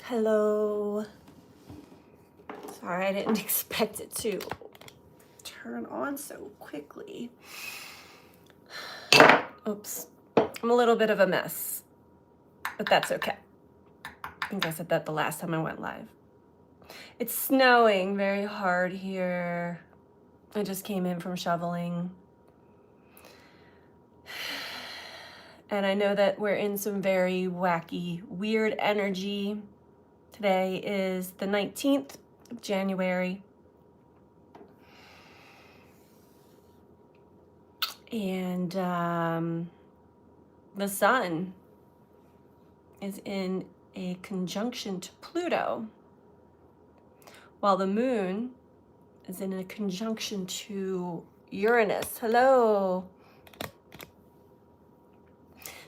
Hello. Sorry, I didn't expect it to turn on so quickly. Oops. I'm a little bit of a mess, but that's okay. I think I said that the last time I went live. It's snowing very hard here. I just came in from shoveling. And I know that we're in some very wacky, weird energy. Today is the 19th of January. And the sun is in a conjunction to Pluto, while the moon is in a conjunction to Uranus. Hello.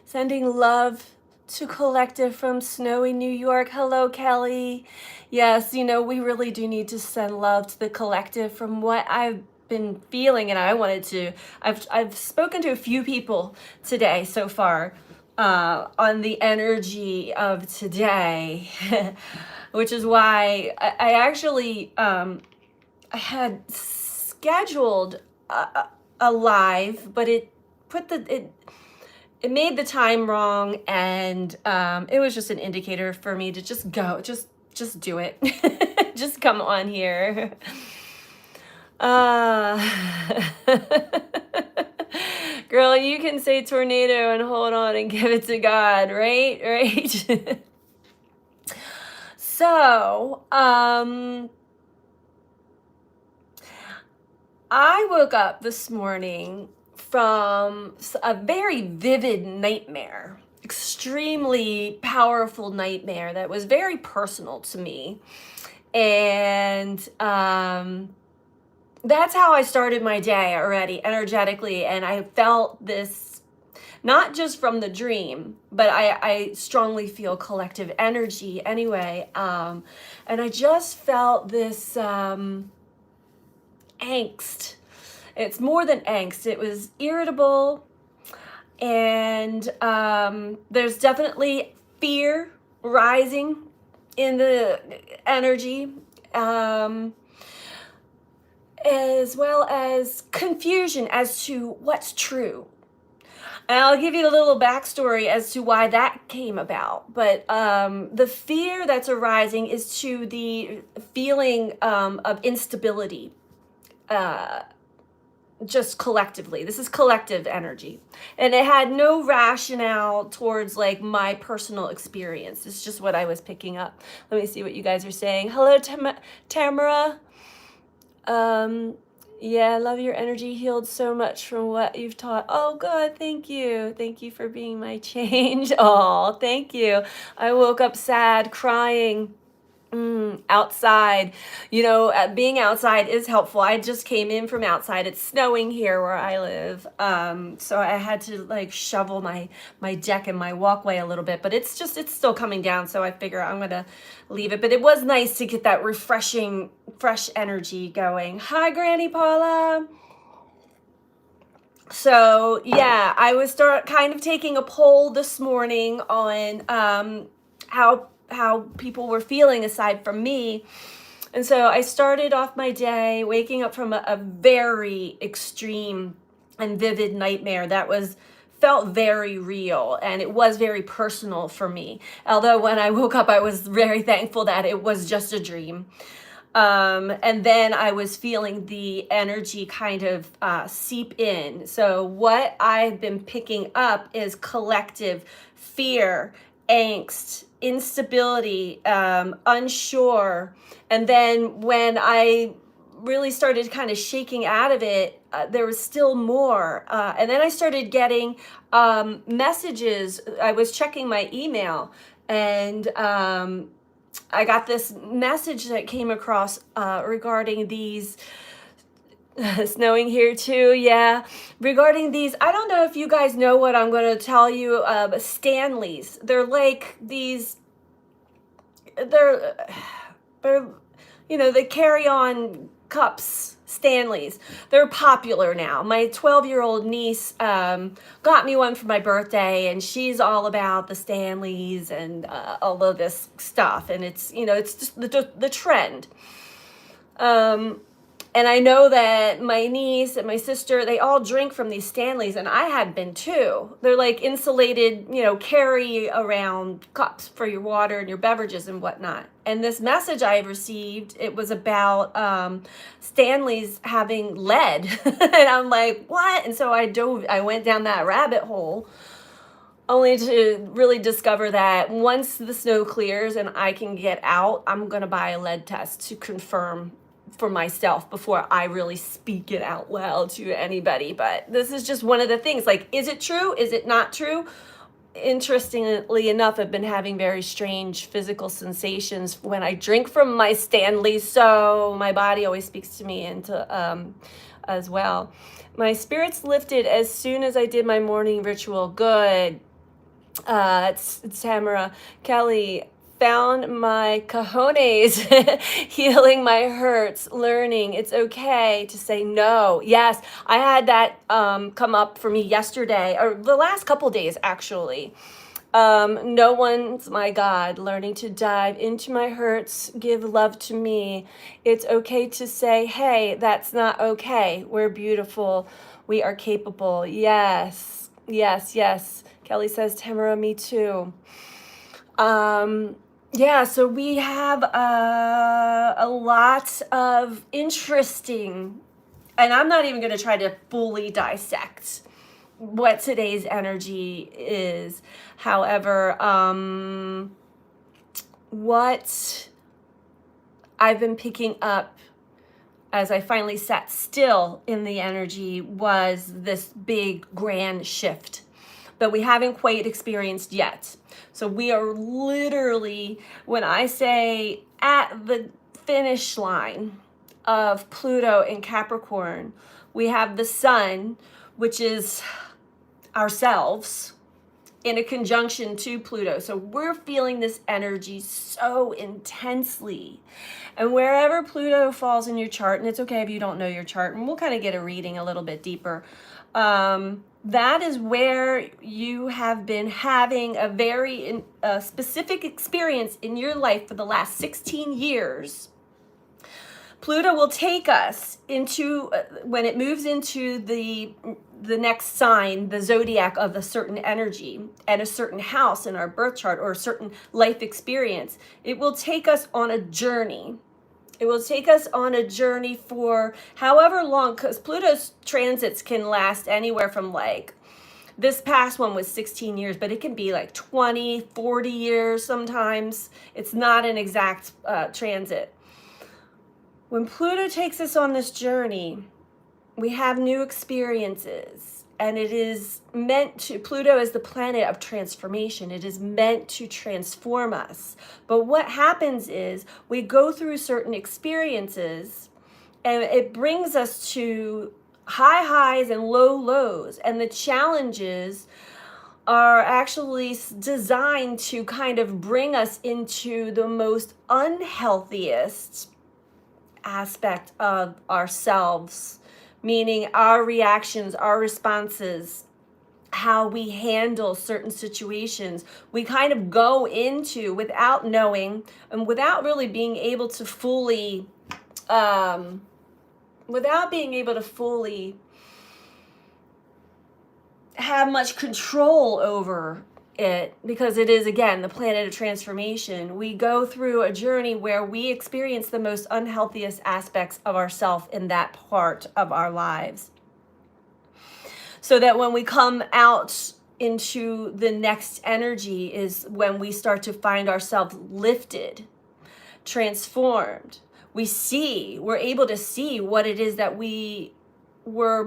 Sending love to Collective from snowy New York. Hello, Kelly. Yes, we really do need to send love to the Collective. From what I've been feeling, and I've spoken to a few people today so far on the energy of today, which is why I actually I had scheduled a live, but it made the time wrong, and it was just an indicator for me to just go, just do it. Just come on here. Girl, you can say tornado and hold on and give it to God, right? So, I woke up this morning from a very vivid nightmare, extremely powerful nightmare that was very personal to me. And that's how I started my day already energetically. And I felt this, not just from the dream, but I strongly feel collective energy anyway. And I just felt this angst. It's more than angst. It was irritable, and there's definitely fear rising in the energy, as well as confusion as to what's true. And I'll give you a little backstory as to why that came about. But the fear that's arising is to the feeling of instability. Just collectively. This is collective energy. And it had no rationale towards like my personal experience. It's just what I was picking up. Let me see what you guys are saying. Hello, Tamara. Yeah, I love your energy, healed so much from what you've taught. Oh, good. Thank you. Thank you for being my change. Oh, thank you. I woke up sad, crying. Outside, being outside is helpful. I just came in from outside. It's snowing here where I live. So I had to like shovel my deck and my walkway a little bit, but it's still coming down. So I figure I'm going to leave it, but it was nice to get that refreshing, fresh energy going. Hi, Granny Paula. So yeah, I was kind of taking a poll this morning on, how people were feeling aside from me. And so I started off my day waking up from a very extreme and vivid nightmare that felt very real, and it was very personal for me. Although when I woke up, I was very thankful that it was just a dream. And then I was feeling the energy kind of seep in. So what I've been picking up is collective fear, angst, instability, unsure. And then when I really started kind of shaking out of it, there was still more. And then I started getting messages. I was checking my email, and I got this message that came across regarding these snowing here too, yeah. Regarding these, I don't know if you guys know what I'm going to tell you, Stanleys. They're like they're they carry on cups, Stanleys. They're popular now. My 12-year-old niece got me one for my birthday, and she's all about the Stanleys and all of this stuff. And it's, it's just the trend. And I know that my niece and my sister, they all drink from these Stanleys, and I had been too. They're like insulated, carry around cups for your water and your beverages and whatnot. And this message I received, it was about Stanleys having lead. And I'm like, what? And so I went down that rabbit hole, only to really discover that once the snow clears and I can get out, I'm going to buy a lead test to confirm for myself before I really speak it out loud to anybody. But this is just one of the things, like, is it true? Is it not true? Interestingly enough, I've been having very strange physical sensations when I drink from my Stanley, so my body always speaks to me into as well. My spirits lifted as soon as I did my morning ritual. Good. It's Tamara. Kelly, found my cojones healing my hurts, learning it's okay to say no. Yes, I had that come up for me yesterday, or the last couple days actually. No one's my God, learning to dive into my hurts, give love to me. It's okay to say, hey, that's not okay. We're beautiful. We are capable. Yes, yes, yes. Kelly says, Tamara, me too. Yeah, so we have a lot of interesting, and I'm not even going to try to fully dissect what today's energy is. However, what I've been picking up as I finally sat still in the energy was this big grand shift that we haven't quite experienced yet. So we are literally, when I say at the finish line of Pluto in Capricorn, we have the sun, which is ourselves, in a conjunction to Pluto. So we're feeling this energy so intensely. And wherever Pluto falls in your chart, and it's okay if you don't know your chart, and we'll kind of get a reading a little bit deeper, that is where you have been having a very specific experience in your life for the last 16 years. Pluto will take us into, when it moves into the next sign, the zodiac of a certain energy and a certain house in our birth chart or a certain life experience, it will take us on a journey. It will take us on a journey for however long, because Pluto's transits can last anywhere from, like, this past one was 16 years, but it can be like 20, 40 years sometimes. It's not an exact transit. When Pluto takes us on this journey, we have new experiences. And it is meant to, Pluto is the planet of transformation. It is meant to transform us. But what happens is we go through certain experiences and it brings us to high highs and low lows. And the challenges are actually designed to kind of bring us into the most unhealthiest aspect of ourselves, meaning our reactions, our responses, how we handle certain situations. We kind of go into without knowing and without really being able to fully, have much control over it, because it is, again, the planet of transformation. We go through a journey where we experience the most unhealthiest aspects of ourselves in that part of our lives. So that when we come out into the next energy is when we start to find ourselves lifted, transformed. We're able to see what it is that we were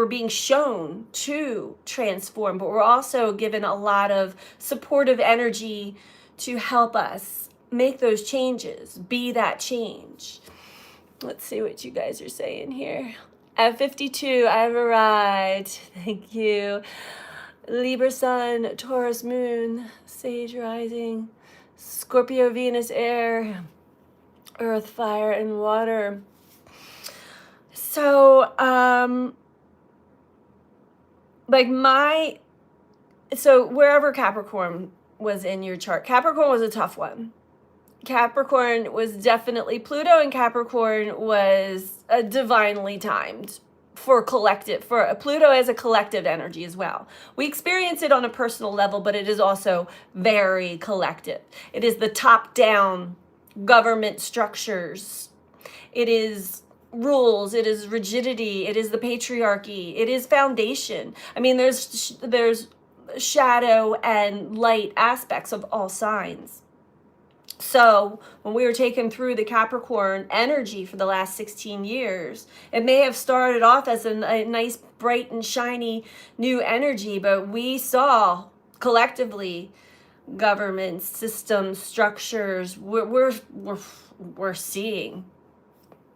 being shown to transform, but we're also given a lot of supportive energy to help us make those changes, be that change. Let's see what you guys are saying here. At 52, I've arrived. Thank you. Libra Sun, Taurus Moon, Sage Rising, Scorpio Venus Air, Earth, Fire, and Water. So, so wherever Capricorn was in your chart, Capricorn was a tough one. Capricorn was definitely, Pluto in Capricorn was divinely timed for Pluto as a collective energy as well. We experience it on a personal level, but it is also very collective. It is the top-down government structures. It is rules, it is rigidity, it is the patriarchy, it is foundation. I mean, there's shadow and light aspects of all signs. So when we were taken through the Capricorn energy for the last 16 years, it may have started off as a nice, bright and shiny new energy, but we saw collectively governments, systems, structures, we're seeing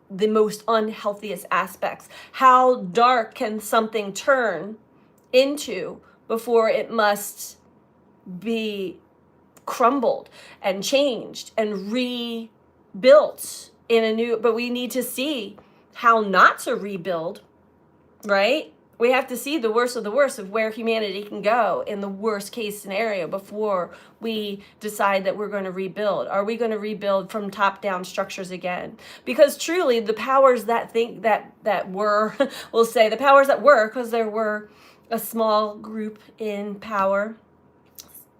the most unhealthiest aspects. How dark can something turn into before it must be crumbled and changed and rebuilt in a new, but we need to see how not to rebuild, right? We have to see the worst of the worst of where humanity can go in the worst case scenario before we decide that we're going to rebuild. Are we going to rebuild from top down structures again? Because truly the powers that think that were, we'll say the powers that were, because there were a small group in power.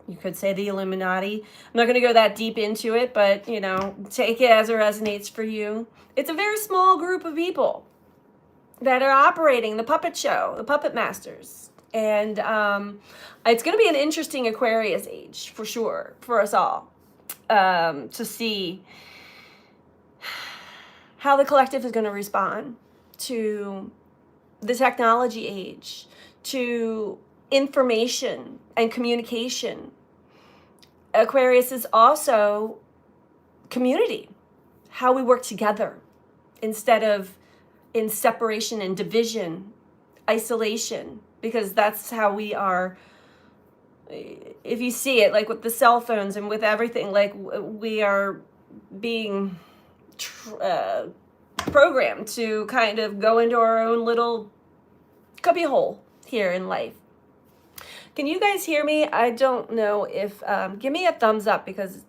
You could say the Illuminati. I'm not going to go that deep into it, but, you know, take it as it resonates for you. It's a very small group of people that are operating the puppet show, the puppet masters. And it's going to be an interesting Aquarius age, for sure, for us all, to see how the collective is going to respond to the technology age, to information and communication. Aquarius is also community, how we work together instead of in separation and division, isolation, because that's how we are. If you see it, like with the cell phones and with everything, like we are being programmed to kind of go into our own little cubby hole here in life. Can you guys hear me? I don't know if, give me a thumbs up because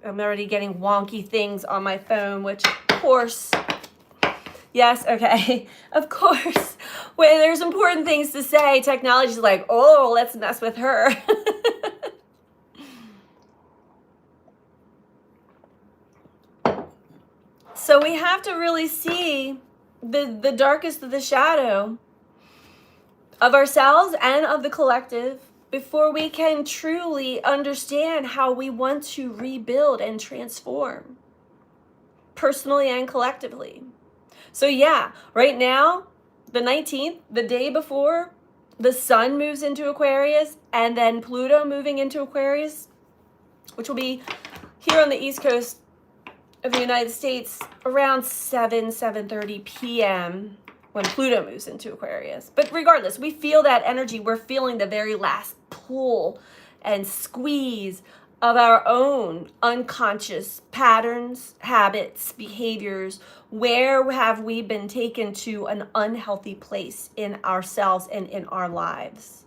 I'm already getting wonky things on my phone, which of course, yes, okay, of course, when there's important things to say, technology's like, oh, let's mess with her. So we have to really see the darkest of the shadow of ourselves and of the collective before we can truly understand how we want to rebuild and transform personally and collectively. So yeah, right now, the 19th, the day before the sun moves into Aquarius and then Pluto moving into Aquarius, which will be here on the East Coast of the United States around 7:30 p.m. when Pluto moves into Aquarius. But regardless, we feel that energy. We're feeling the very last pull and squeeze of our own unconscious patterns, habits, behaviors. Where have we been taken to an unhealthy place in ourselves and in our lives?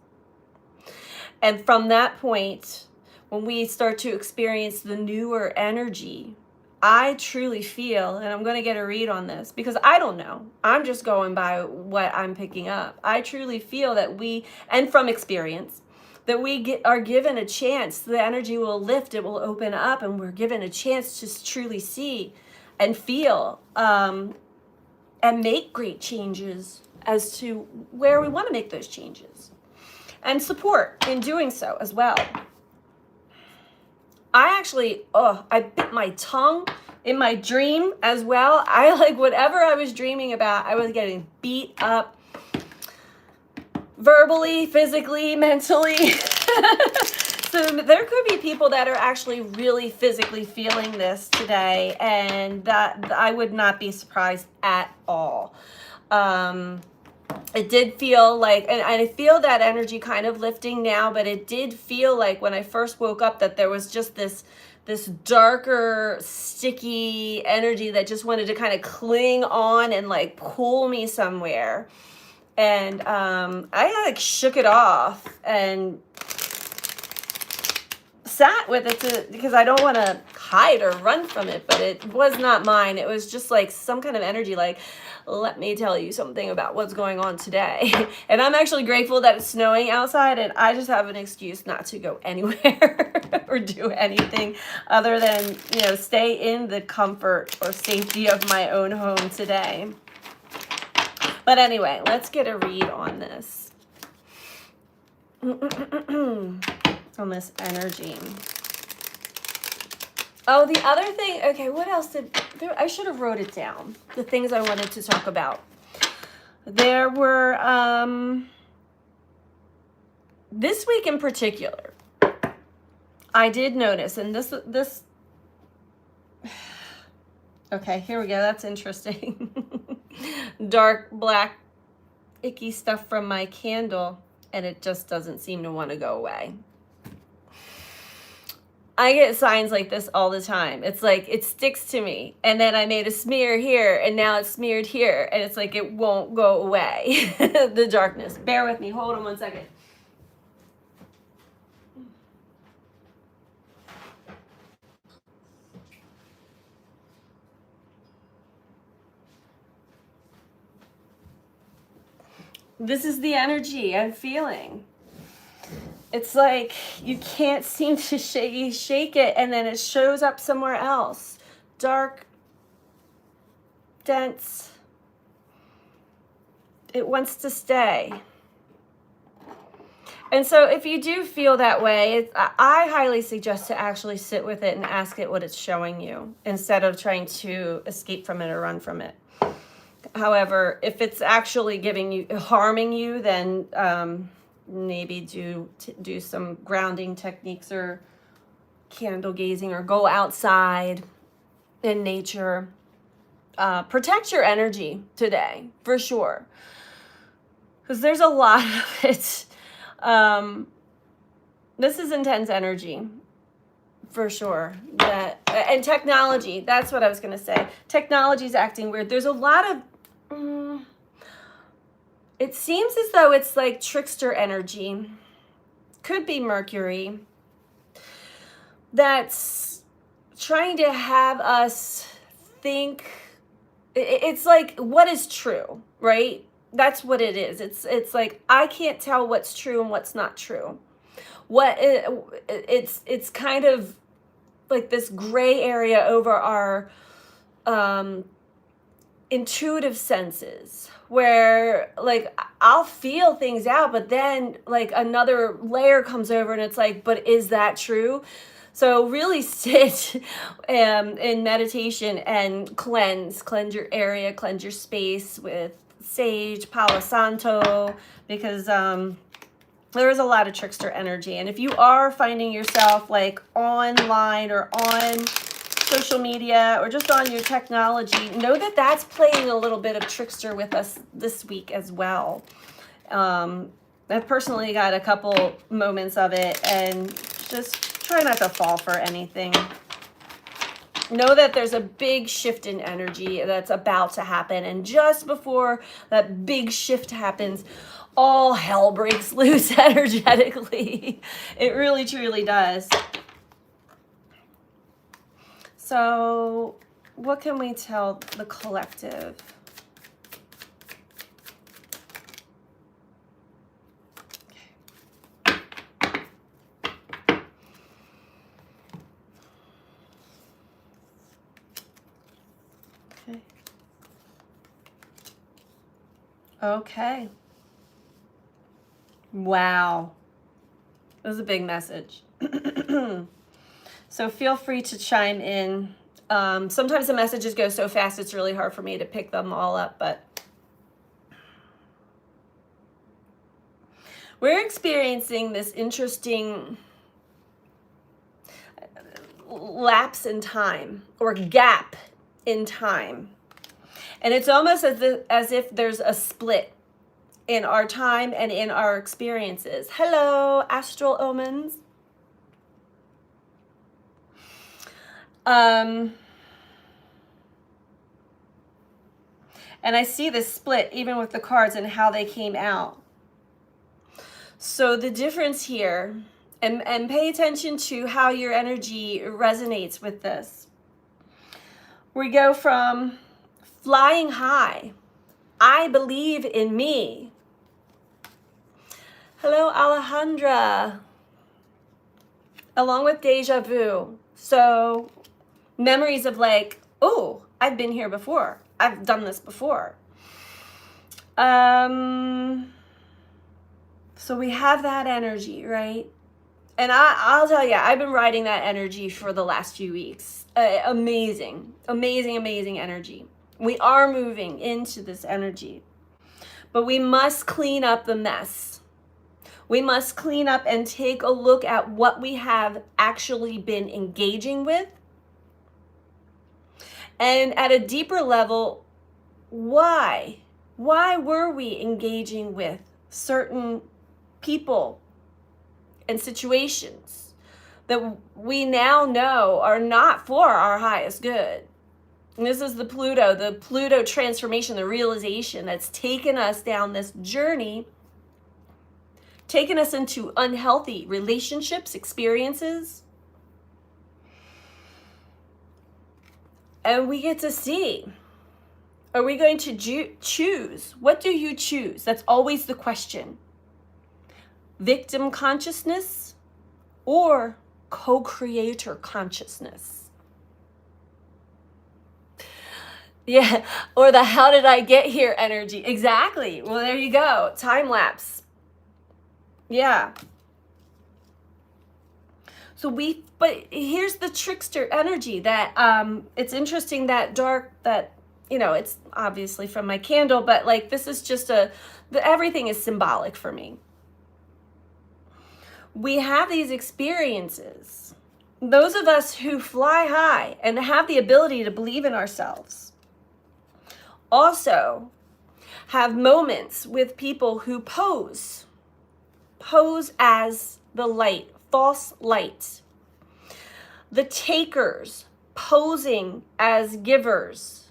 And from that point, when we start to experience the newer energy, I truly feel, and I'm going to get a read on this because I don't know. I'm just going by what I'm picking up. I truly feel that we, and from experience, that we are given a chance. The energy will lift, it will open up, and we're given a chance to truly see and feel and make great changes as to where we want to make those changes and support in doing so as well. I actually, I bit my tongue in my dream as well. I like whatever I was dreaming about, I was getting beat up verbally, physically, mentally. So there could be people that are actually really physically feeling this today, and that I would not be surprised at all. It did feel like, and I feel that energy kind of lifting now, but it did feel like when I first woke up that there was just this darker, sticky energy that just wanted to kind of cling on and like pull me somewhere. And I like shook it off and sat with it because I don't want to hide or run from it, but it was not mine. It was just like some kind of energy like, let me tell you something about what's going on today. And I'm actually grateful that it's snowing outside and I just have an excuse not to go anywhere or do anything other than, you know, stay in the comfort or safety of my own home today. But anyway, let's get a read on this. On this energy. Oh, the other thing, okay, what else I should have wrote it down, the things I wanted to talk about. There were, this week in particular, I did notice, and this, okay, here we go, that's interesting. Dark, black, icky stuff from my candle, and it just doesn't seem to want to go away. I get signs like this all the time. It's like it sticks to me, and then I made a smear here, and now it's smeared here, and it's like it won't go away. The darkness. Bear with me. Hold on 1 second. This is the energy I'm feeling. It's like you can't seem to shake it, and then it shows up somewhere else. Dark, dense. It wants to stay. And so if you do feel that way, I highly suggest to actually sit with it and ask it what it's showing you instead of trying to escape from it or run from it. However, if it's actually harming you, then maybe do some grounding techniques or candle gazing or go outside in nature. Protect your energy today, for sure. Because there's a lot of it. This is intense energy, for sure. And technology, that's what I was going to say. Technology is acting weird. There's a lot of... it seems as though it's like trickster energy. Could be Mercury. That's trying to have us think... It's like, what is true, right? That's what it is. It's like, I can't tell what's true and what's not true. It's kind of like this gray area over our intuitive senses, where like I'll feel things out, but then like another layer comes over and it's like, but is that true? So really sit in meditation and cleanse your area, cleanse your space with sage, Palo Santo, because there is a lot of trickster energy. And if you are finding yourself like online or on social media or just on your technology, know that that's playing a little bit of trickster with us this week as well. I've personally got a couple moments of it, and just try not to fall for anything. Know that there's a big shift in energy that's about to happen, and just before that big shift happens, all hell breaks loose energetically. It really, truly does. So, what can we tell the collective? Okay. Wow. That was a big message. So feel free to chime in. Sometimes the messages go so fast it's really hard for me to pick them all up, but we're experiencing this interesting lapse in time, or gap in time. And it's almost as if there's a split in our time and in our experiences. Hello, Astral Omens. And I see this split even with the cards and how they came out. So the difference here, and pay attention to how your energy resonates with this. We go from flying high, I believe in me. Hello, Alejandra. Along with deja vu. So memories of like, oh, I've been here before. I've done this before. So we have that energy, right? And I'll tell you, I've been riding that energy for the last few weeks. Amazing, amazing, amazing energy. We are moving into this energy. But we must clean up the mess. We must clean up and take a look at what we have actually been engaging with. And at a deeper level, why? Why were we engaging with certain people and situations that we now know are not for our highest good? And this is the Pluto transformation, the realization that's taken us down this journey, taken us into unhealthy relationships, experiences. And we get to see, are we going to choose? What do you choose? That's always the question. Victim consciousness or co-creator consciousness? Yeah, or the how did I get here energy. Exactly. Well, there you go. Time lapse. Yeah. So but here's the trickster energy that, it's interesting that dark, that, it's obviously from my candle, but like, this is just everything is symbolic for me. We have these experiences. Those of us who fly high and have the ability to believe in ourselves also have moments with people who pose as the light, false light. The takers posing as givers.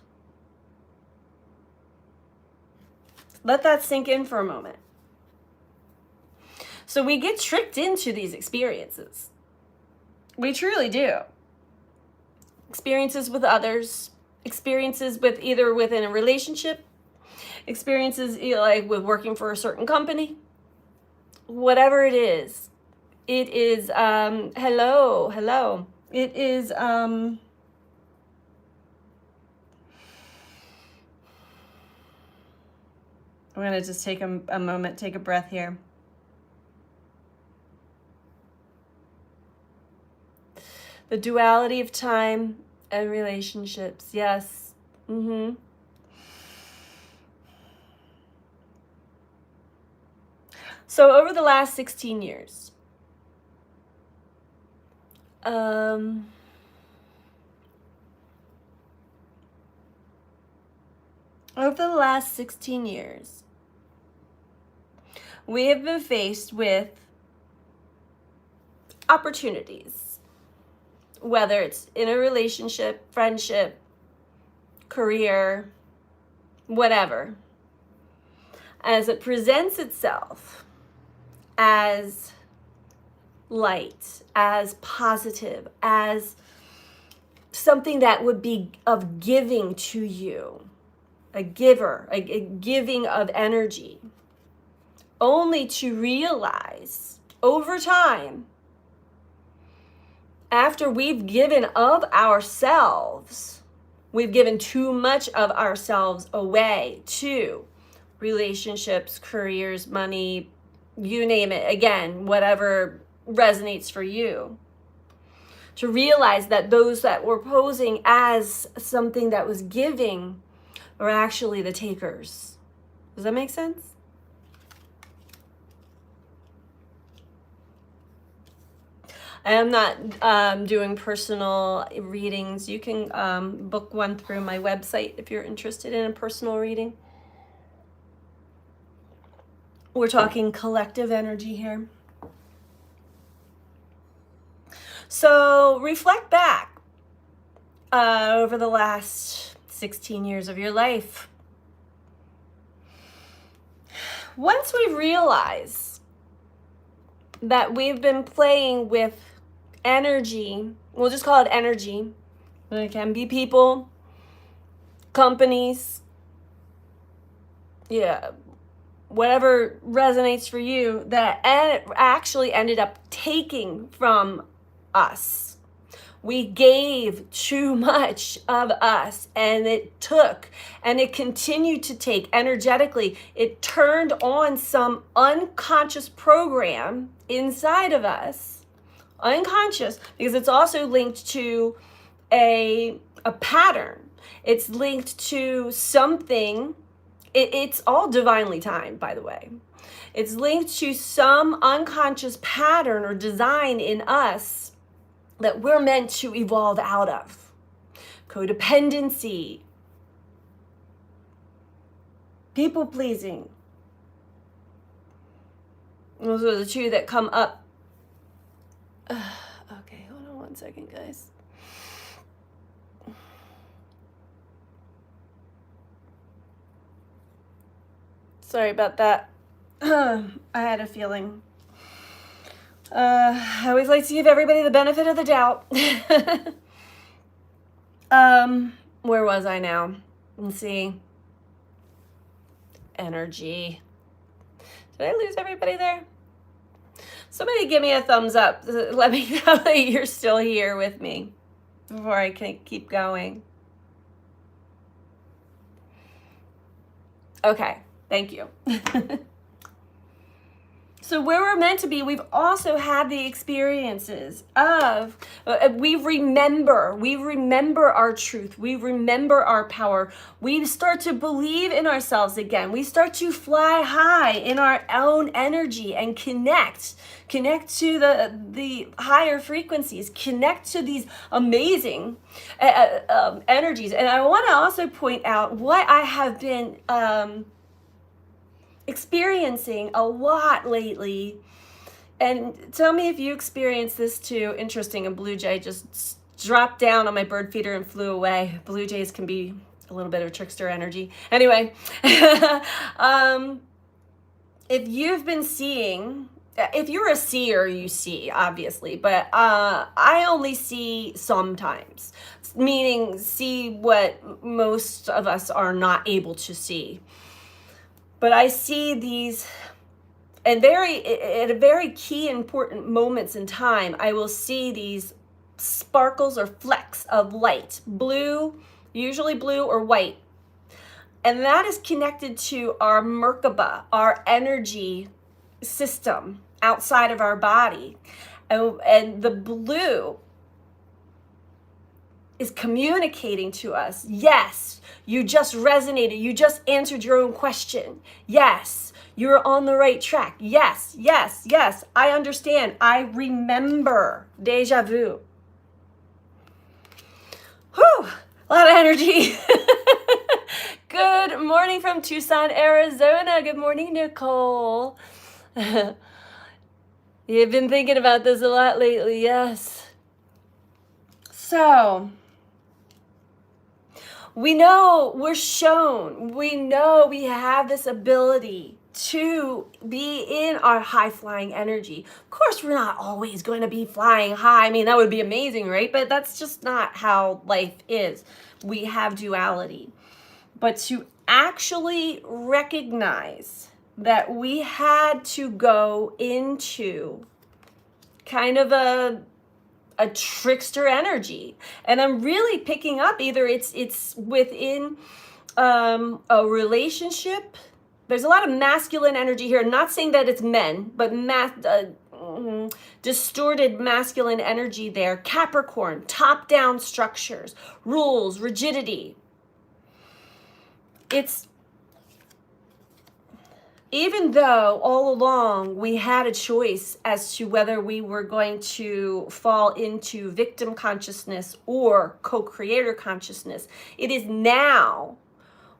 Let that sink in for a moment. So we get tricked into these experiences. We truly do. Experiences with others, experiences with either within a relationship, experiences like with working for a certain company, whatever it is. It is, hello. It is, I'm going to just take a moment, take a breath here. The duality of time and relationships. Yes. So over the last 16 years, over the last 16 years, we have been faced with opportunities, whether it's in a relationship, friendship, career, whatever, as it presents itself as light, as positive, as something that would be of giving to you, a giver, a giving of energy, only to realize over time, after we've given of ourselves, we've given too much of ourselves away to relationships, careers, money, you name it, again, whatever resonates for you. To realize that those that were posing as something that was giving are actually the takers. Does that make sense? I am not doing personal readings. You can book one through my website if you're interested in a personal reading. We're talking collective energy here. So reflect back over the last 16 years of your life. Once we realize that we've been playing with energy, we'll just call it energy. It can be people, companies, yeah, whatever resonates for you, that actually ended up taking from us. We gave too much of us, and it took, and it continued to take energetically. It turned on some unconscious program inside of us, unconscious, because it's also linked to a pattern. It's linked to something. It's all divinely timed, by the way. It's linked to some unconscious pattern or design in us that we're meant to evolve out of. Codependency, people pleasing. Those are the two that come up. Okay, hold on one second, guys. Sorry about that. I had a feeling. I always like to give everybody the benefit of the doubt. Where was I now? Let's see. Energy. Did I lose everybody there? Somebody give me a thumbs up. Let me know that you're still here with me before I can keep going. Okay, thank you. So where we're meant to be, we've also had the experiences of, we remember our truth. We remember our power. We start to believe in ourselves again. We start to fly high in our own energy and connect to the higher frequencies, connect to these amazing energies. And I want to also point out what I have been experiencing a lot lately, and tell me if you experience this too. Interesting, a blue jay just dropped down on my bird feeder and flew away. Blue jays can be a little bit of trickster energy. Anyway, if you've been seeing, if you're a seer, you see, obviously, but I only see sometimes, meaning see what most of us are not able to see. But I see these, and at a very key important moments in time, I will see these sparkles or flecks of light, blue, usually blue or white. And that is connected to our Merkaba, our energy system outside of our body. And the blue is communicating to us, yes, you just resonated. You just answered your own question. Yes, you're on the right track. Yes, yes, yes, I understand. I remember. Deja vu. Whew, a lot of energy. Good morning from Tucson, Arizona. Good morning, Nicole. You've been thinking about this a lot lately, yes. So, we know we're shown, we know we have this ability to be in our high flying energy. Of course, we're not always going to be flying high. I mean, that would be amazing, right? But that's just not how life is. We have duality. But to actually recognize that we had to go into kind of a trickster energy, and I'm really picking up either it's within a relationship. There's a lot of masculine energy here. I'm not saying that it's men, but distorted masculine energy there. Capricorn, top-down structures, rules, rigidity. It's even though all along we had a choice as to whether we were going to fall into victim consciousness or co-creator consciousness, it is now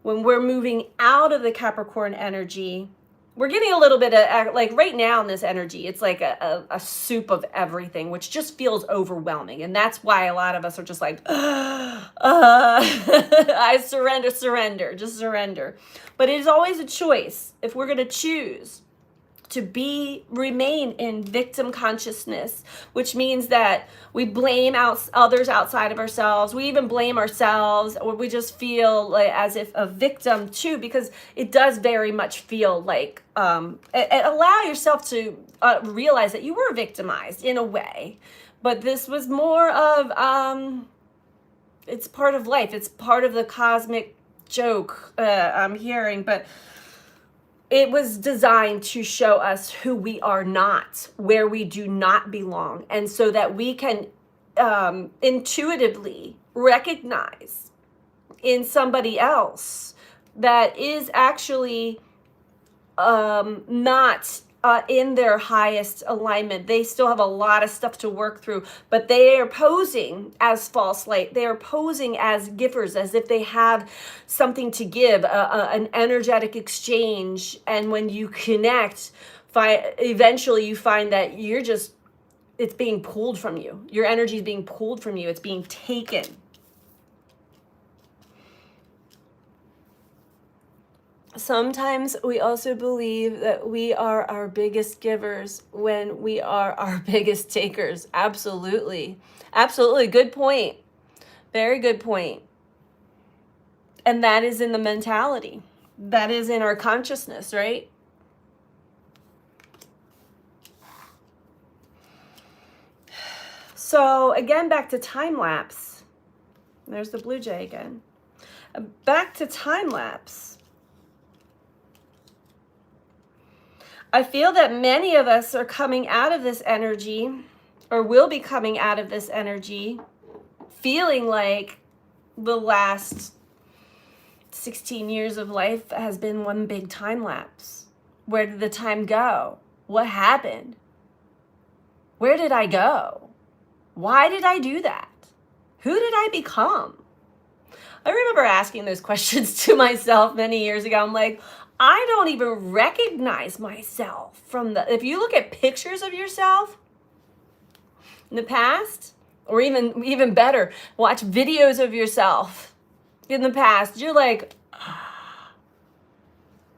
when we're moving out of the Capricorn energy, we're getting a little bit of, like right now in this energy, it's like a soup of everything, which just feels overwhelming. And that's why a lot of us are just like, I surrender, just surrender. But it is always a choice. If we're going to choose to remain in victim consciousness, which means that we blame others outside of ourselves. We even blame ourselves, or we just feel like as if a victim too, because it does very much feel like, allow yourself to realize that you were victimized in a way, but this was more of, it's part of life. It's part of the cosmic joke I'm hearing, but it was designed to show us who we are not, where we do not belong. And so that we can intuitively recognize in somebody else that is actually not in their highest alignment. They still have a lot of stuff to work through, but they are posing as false light. They are posing as givers, as if they have something to give, an energetic exchange. And when you connect, eventually you find that it's being pulled from you. Your energy is being pulled from you. It's being taken. Sometimes we also believe that we are our biggest givers when we are our biggest takers. Absolutely. Absolutely. Good point. Very good point. And that is in the mentality. That is in our consciousness, right? So again, back to time lapse. There's the blue jay again. Back to time lapse. I feel that many of us are coming out of this energy, or will be coming out of this energy, feeling like the last 16 years of life has been one big time lapse. Where did the time go? What happened? Where did I go? Why did I do that? Who did I become? I remember asking those questions to myself many years ago. I'm like, I don't even recognize myself if you look at pictures of yourself in the past, or even better, watch videos of yourself in the past, you're like,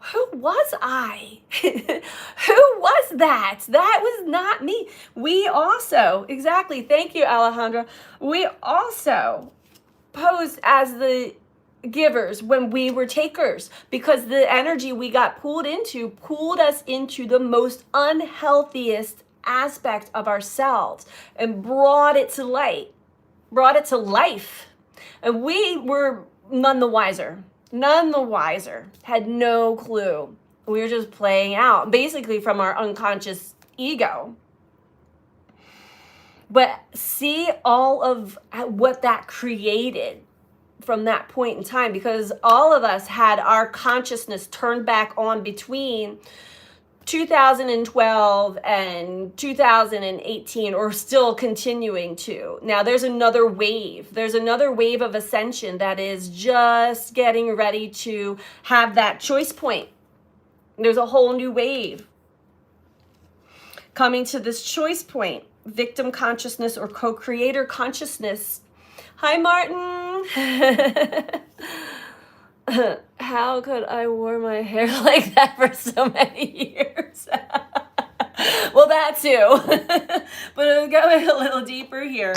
who was I? Who was that? That was not me. We also, exactly, thank you, Alejandra. We also posed as the givers when we were takers, because the energy we got pulled us into the most unhealthiest aspect of ourselves and brought it to life. And we were none the wiser, had no clue. We were just playing out basically from our unconscious ego. But see all of what that created from that point in time, because all of us had our consciousness turned back on between 2012 and 2018, or still continuing to. Now there's another wave of ascension that is just getting ready to have that choice point. There's a whole new wave coming to this choice point, victim consciousness or co-creator consciousness. Hi, Martin. How could I wear my hair like that for so many years? Well, that too. But I'll go a little deeper here.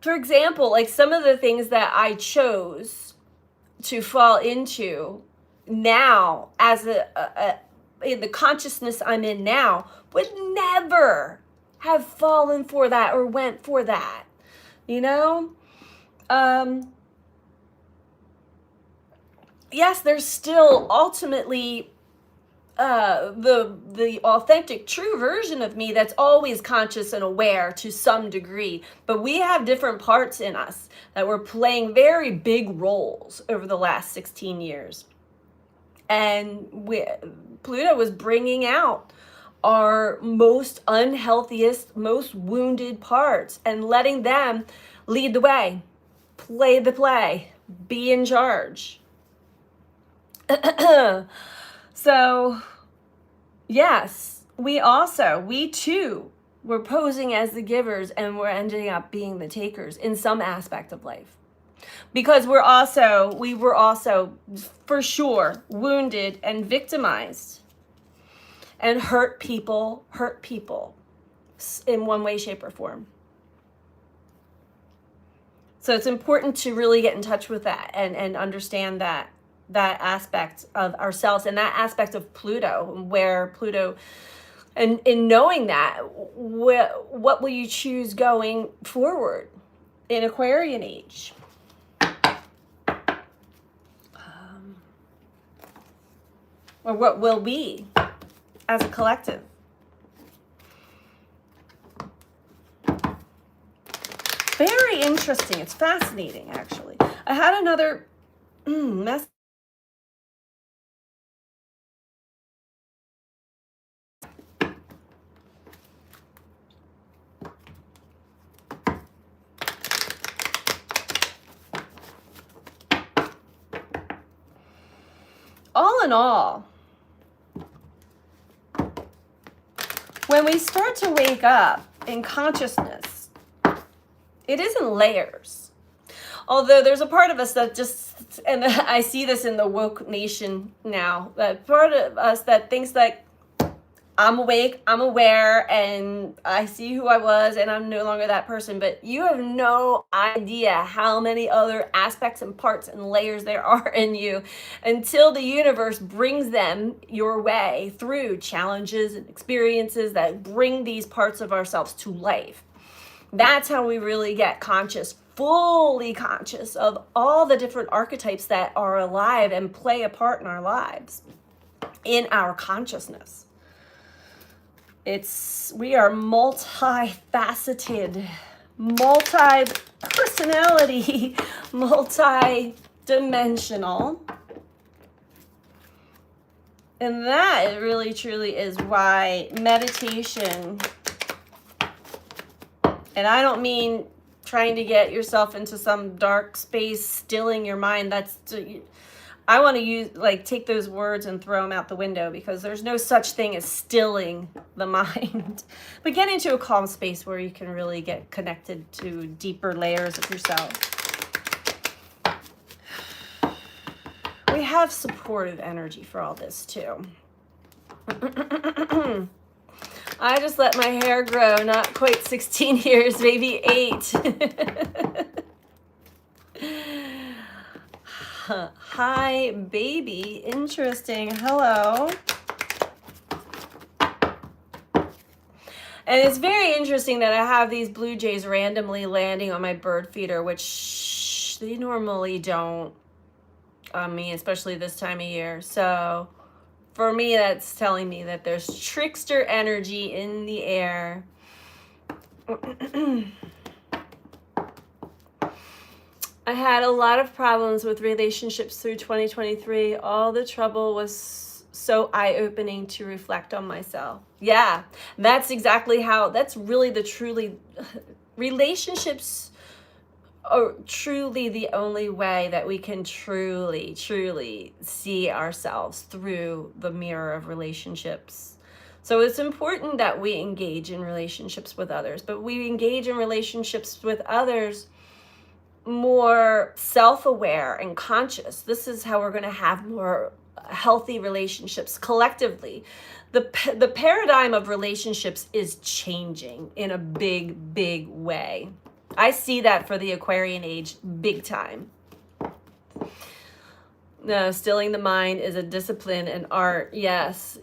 For example, like some of the things that I chose to fall into now, as in the consciousness I'm in now, would never have fallen for that or went for that, you know? Yes, there's still ultimately the authentic, true version of me that's always conscious and aware to some degree, but we have different parts in us that were playing very big roles over the last 16 years. And Pluto was bringing out our most unhealthiest, most wounded parts and letting them lead the way, play the play, be in charge. So, yes, we too were posing as the givers and we're ending up being the takers in some aspect of life. Because we were also for sure wounded and victimized and hurt people in one way, shape, or form. So it's important to really get in touch with that and understand that aspect of ourselves and that aspect of Pluto, where Pluto, and in knowing that, what will you choose going forward in Aquarian age? Or what will we as a collective? Very interesting. It's fascinating, actually. I had another mess. All in all, when we start to wake up in consciousness, it isn't layers. Although there's a part of us that just, and I see this in the woke nation now, that part of us that thinks that I'm awake, I'm aware, and I see who I was, and I'm no longer that person. But you have no idea how many other aspects and parts and layers there are in you until the universe brings them your way through challenges and experiences that bring these parts of ourselves to life. That's how we really get conscious, fully conscious of all the different archetypes that are alive and play a part in our lives, in our consciousness. We are multifaceted, multi-personality, multi-dimensional. And that really truly is why meditation, and I don't mean trying to get yourself into some dark space, stilling your mind. I want to take those words and throw them out the window, because there's no such thing as stilling the mind. But get into a calm space where you can really get connected to deeper layers of yourself. We have supportive energy for all this too. I just let my hair grow, not quite 16 years, maybe 8. Hi, baby. Interesting. Hello. And it's very interesting that I have these blue jays randomly landing on my bird feeder, which they normally don't on me, especially this time of year. So for me, that's telling me that there's trickster energy in the air. I had a lot of problems with relationships through 2023. All the trouble was so eye-opening to reflect on myself. Yeah, that's really relationships are truly the only way that we can truly see ourselves through the mirror of relationships. So it's important that we engage in relationships with others, but we engage in relationships with others more self-aware and conscious. This is how we're going to have more healthy relationships collectively. The paradigm of relationships is changing in a big way. I see that for the Aquarian age big time. No, stilling the mind is a discipline and art. Yes.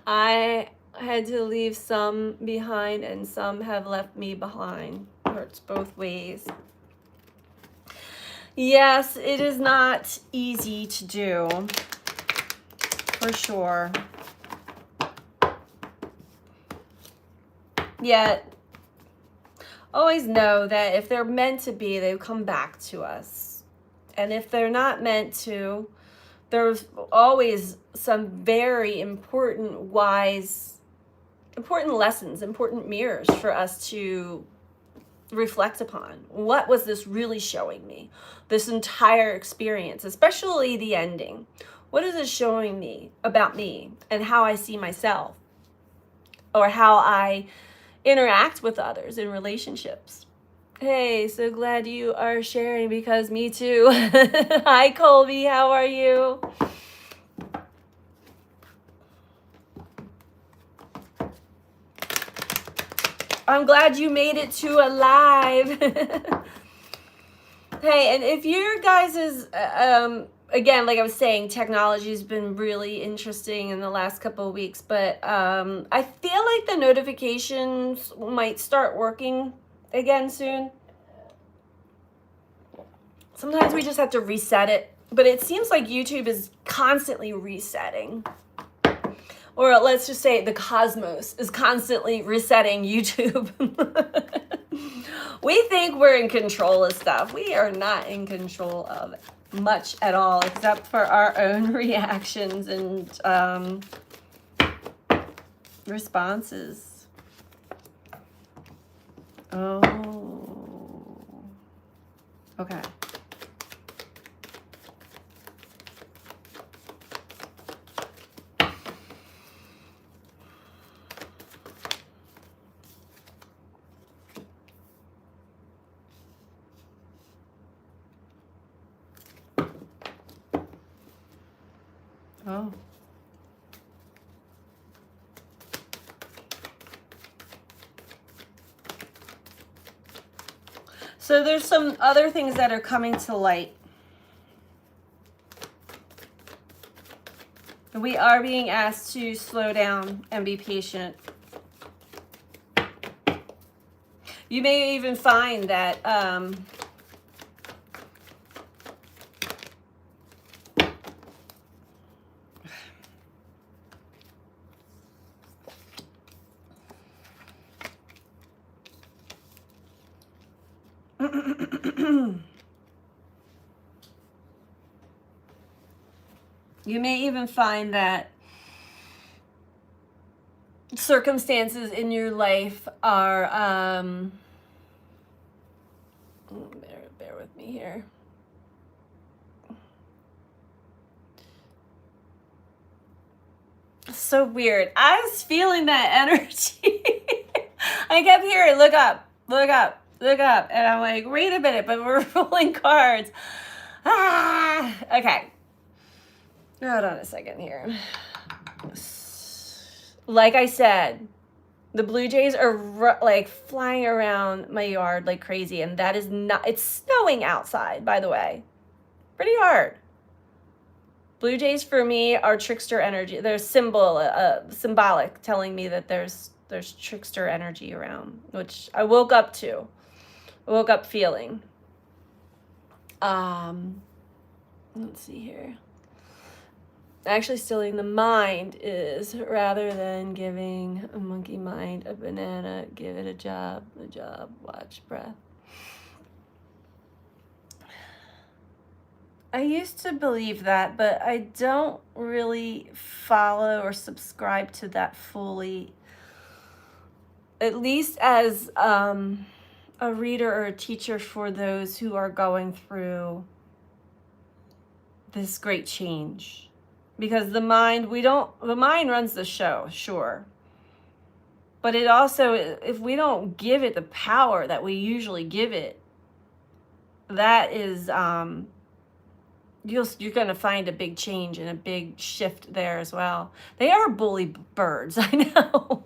I had to leave some behind, and some have left me behind. Hurts both ways. Yes, it is not easy to do, for sure. Yet, always know that if they're meant to be, they come back to us. And if they're not meant to, there's always some very important lessons, important mirrors for us to reflect upon. What was this really showing me? This entire experience, especially the ending. What is it showing me about me and how I see myself, or how I interact with others in relationships? Hey, so glad you are sharing, because me too. Hi, Colby. How are you? I'm glad you made it to a live. Hey, and if your guys is, again, like I was saying, technology has been really interesting in the last couple of weeks, but I feel like the notifications might start working again soon. Sometimes we just have to reset it, but it seems like YouTube is constantly resetting. Or let's just say the cosmos is constantly resetting YouTube. We think we're in control of stuff. We are not in control of much at all, except for our own reactions and responses. Oh. Okay. Oh. So there's some other things that are coming to light. We are being asked to slow down and be patient. You may even find that you may even find that circumstances in your life are bear with me here. So weird. I was feeling that energy. I kept hearing, look up, look up, look up. And I'm like, wait a minute, but we're rolling cards. Okay. Hold on a second here. Like I said, the blue jays are like flying around my yard like crazy. And that is not, it's snowing outside, by the way. Pretty hard. Blue jays for me are trickster energy. They're symbolic, telling me that there's trickster energy around, which I woke up to. I woke up feeling. Let's see here. Actually, stealing the mind is, rather than giving a monkey mind a banana, give it a job, watch, breath. I used to believe that, but I don't really follow or subscribe to that fully, at least as a reader or a teacher for those who are going through this great change. Because the mind runs the show, sure. But it also, if we don't give it the power that we usually give it, that is, you're going to find a big change and a big shift there as well. They are bully birds, I know.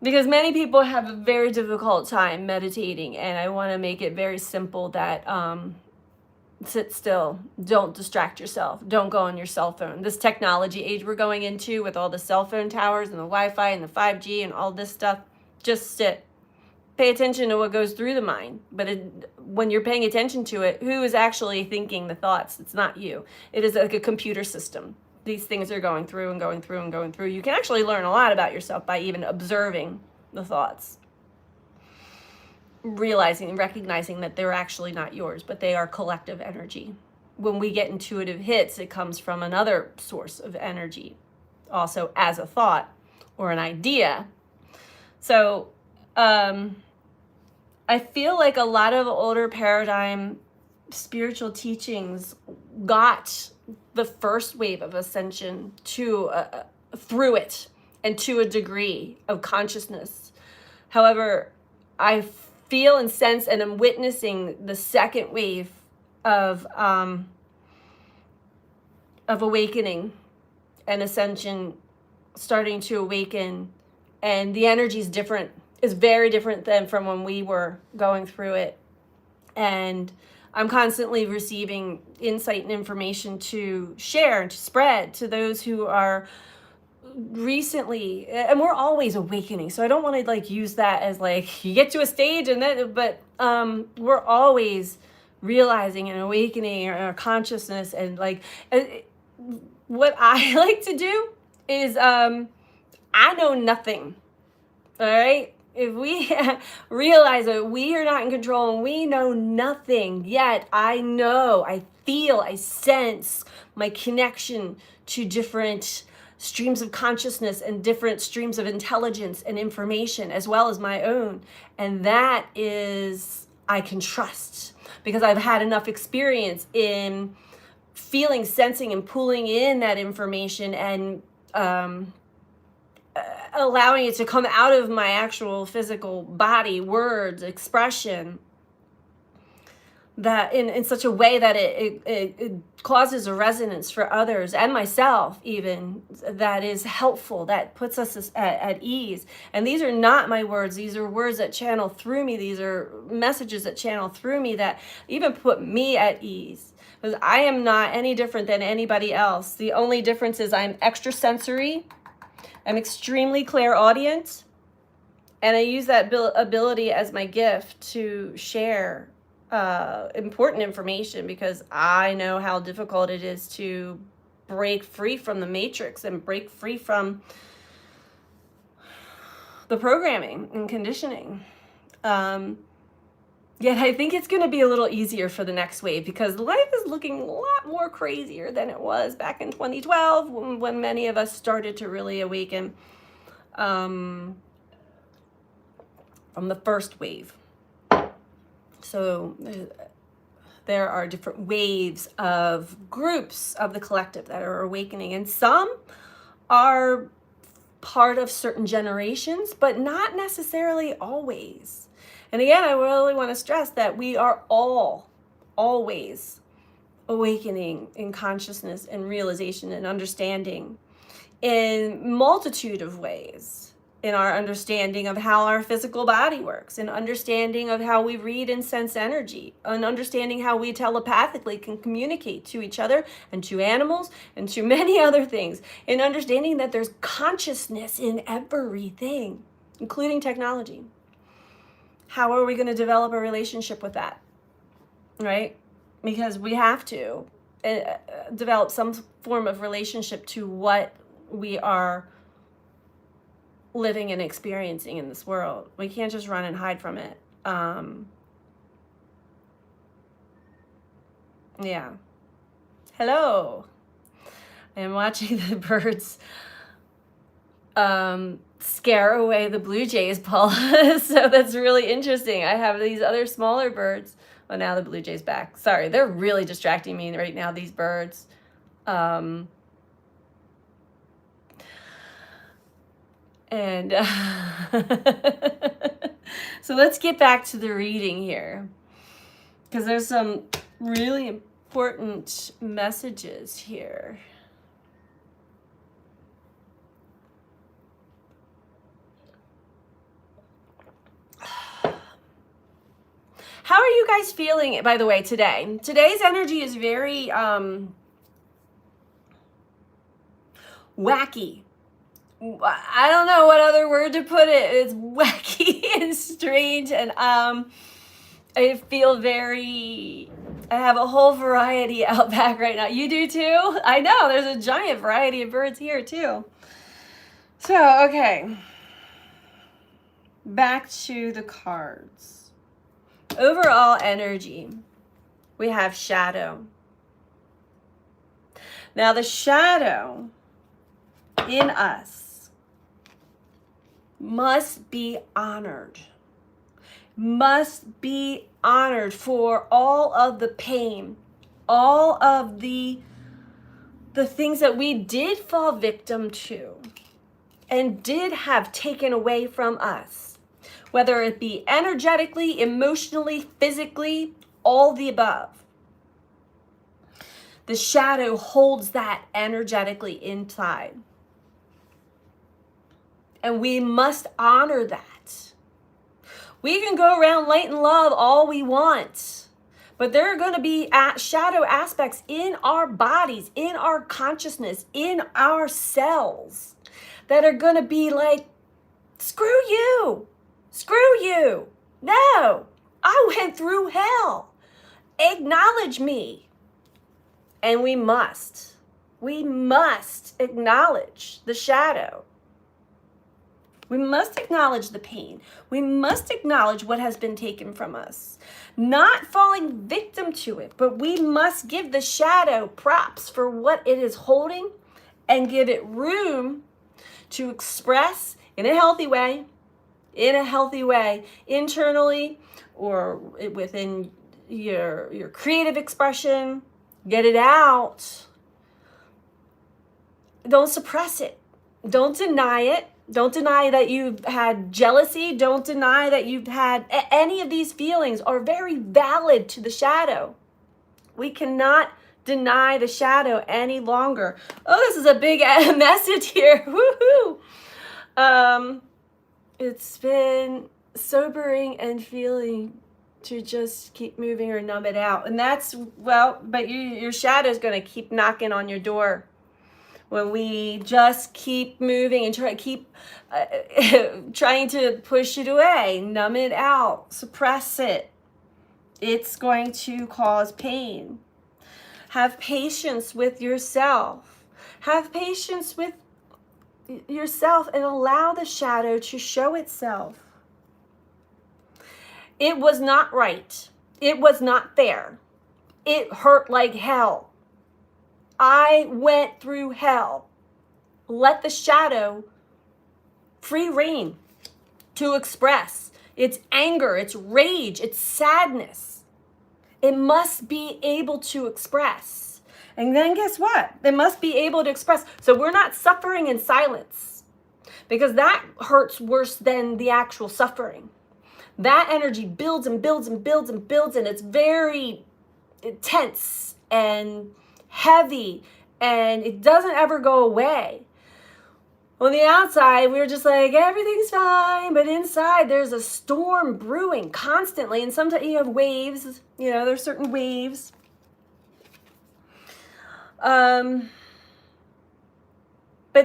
Because many people have a very difficult time meditating, and I want to make it very simple that sit still, don't distract yourself, don't go on your cell phone. This technology age we're going into with all the cell phone towers and the Wi-Fi and the 5G and all this stuff, just sit. Pay attention to what goes through the mind. But when you're paying attention to it, who is actually thinking the thoughts? It's not you. It is like a computer system. These things are going through and going through and going through. You can actually learn a lot about yourself by even observing the thoughts. Realizing and recognizing that they're actually not yours, but they are collective energy. When we get intuitive hits, it comes from another source of energy, also as a thought or an idea. So I feel like a lot of older paradigm spiritual teachings got the first wave of ascension to through it and to a degree of consciousness. However, I feel and sense and am witnessing the second wave of awakening and ascension starting to awaken, and the energy is different. It's very different than from when we were going through it. And I'm constantly receiving insight and information to share and to spread to those who are recently, and we're always awakening, so I don't want to like use that as like you get to a stage and then, but we're always realizing and awakening our consciousness. And like what I like to do is I know nothing. All right, if we realize that we are not in control and we know nothing, yet I know, I feel, I sense my connection to different streams of consciousness and different streams of intelligence and information, as well as my own. And that is, I can trust, because I've had enough experience in feeling, sensing, and pulling in that information and allowing it to come out of my actual physical body, words, expression, that in such a way that it causes a resonance for others and myself even, that is helpful, that puts us at ease. And these are not my words. These are words that channel through me. These are messages that channel through me that even put me at ease. Because I am not any different than anybody else. The only difference is I'm extrasensory. I'm extremely clairaudient. And I use that ability as my gift to share important information, because I know how difficult it is to break free from the matrix and break free from the programming and conditioning. Yet I think it's going to be a little easier for the next wave, because life is looking a lot more crazier than it was back in 2012 when many of us started to really awaken from the first wave. So there are different waves of groups of the collective that are awakening, and some are part of certain generations, but not necessarily always. And again, I really want to stress that we are all always awakening in consciousness and realization and understanding in multitude of ways. In our understanding of how our physical body works, in understanding of how we read and sense energy, and understanding how we telepathically can communicate to each other and to animals and to many other things, in understanding that there's consciousness in everything, including technology. How are we going to develop a relationship with that, right? Because we have to develop some form of relationship to what we are living and experiencing in this world. We can't just run and hide from it. Yeah. Hello. I am watching the birds scare away the blue jays, Paula. So that's really interesting. I have these other smaller birds. Well, now the blue jay's back. Sorry, they're really distracting me right now, these birds. And so let's get back to the reading here, because there's some really important messages here. How are you guys feeling, by the way, today? Today's energy is very wacky. I don't know what other word to put it. It's wacky and strange, and I feel I have a whole variety out back right now. You do too? I know, there's a giant variety of birds here too. So, okay. Back to the cards. Overall energy. We have shadow. Now the shadow in us must be honored. must be honored for all of the pain, all of the things that we did fall victim to and did have taken away from us, whether it be energetically, emotionally, physically, all the above. The shadow holds that energetically inside. And we must honor that. We can go around light and love all we want, but there are going to be shadow aspects in our bodies, in our consciousness, in our cells that are going to be like, screw you, screw you. No, I went through hell. Acknowledge me. And we must acknowledge the shadow. We must acknowledge the pain. We must acknowledge what has been taken from us. Not falling victim to it, but we must give the shadow props for what it is holding and give it room to express in a healthy way, internally or within your creative expression. Get it out. Don't suppress it. Don't deny it. Don't deny that you've had jealousy. Don't deny that you've had any of these feelings are very valid to the shadow. We cannot deny the shadow any longer. Oh, this is a big message here. Woohoo! It's been sobering and feeling to just keep moving or numb it out. And that's, well, but your shadow is going to keep knocking on your door. When we just keep moving and keep trying to push it away, numb it out, suppress it, it's going to cause pain. Have patience with yourself. Have patience with yourself and allow the shadow to show itself. It was not right. It was not fair. It hurt like hell. I went through hell. Let the shadow free rein to express its anger, its rage, its sadness. It must be able to express. And then guess what? It must be able to express. So we're not suffering in silence, because that hurts worse than the actual suffering. That energy builds and builds and builds and builds, and it's very intense and heavy, and it doesn't ever go away. On the outside, we're just like, everything's fine, but inside there's a storm brewing constantly, and sometimes you have waves, there's certain waves. But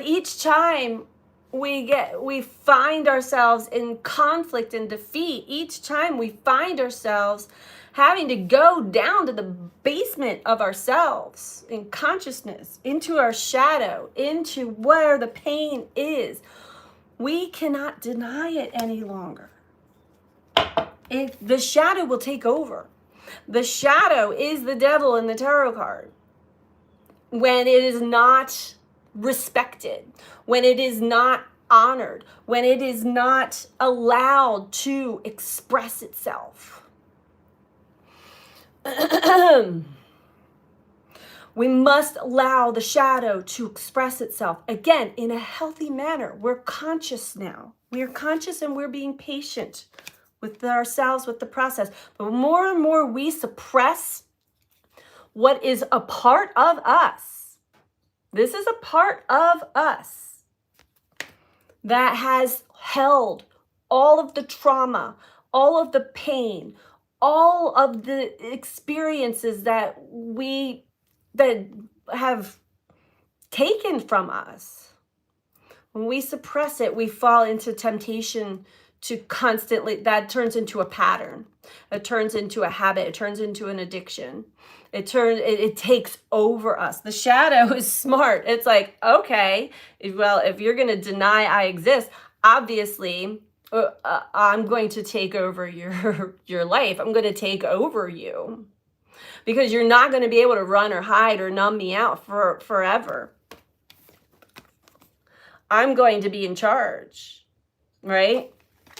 each time we find ourselves in conflict and defeat, each time we find ourselves having to go down to the basement of ourselves in consciousness, into our shadow, into where the pain is, we cannot deny it any longer. The shadow will take over. The shadow is the devil in the tarot card. When it is not respected, when it is not honored, when it is not allowed to express itself. We must allow the shadow to express itself, again, in a healthy manner. We're conscious now. We are conscious and we're being patient with ourselves, with the process. But more and more we suppress what is a part of us. This is a part of us that has held all of the trauma, all of the pain, all of the experiences that have taken from us. When we suppress it, we fall into temptation to constantly, that turns into a pattern. It turns into a habit. It turns into an addiction. It takes over us. The shadow is smart. It's like, okay, well, if you're going to deny I exist, obviously, I'm going to take over your life. I'm going to take over you, because you're not going to be able to run or hide or numb me out forever. I'm going to be in charge, right?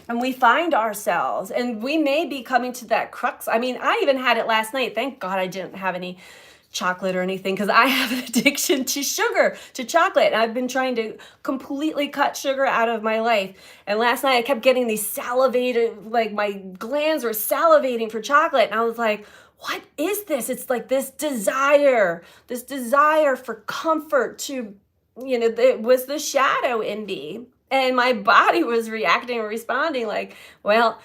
And we find ourselves, and we may be coming to that crux. I mean, I even had it last night. Thank God I didn't have any chocolate or anything, because I have an addiction to sugar, to chocolate. And I've been trying to completely cut sugar out of my life. And last night I kept getting these salivated, like my glands were salivating for chocolate. And I was like, what is this? It's like this desire for comfort to, it was the shadow in me. And my body was reacting and responding like, well,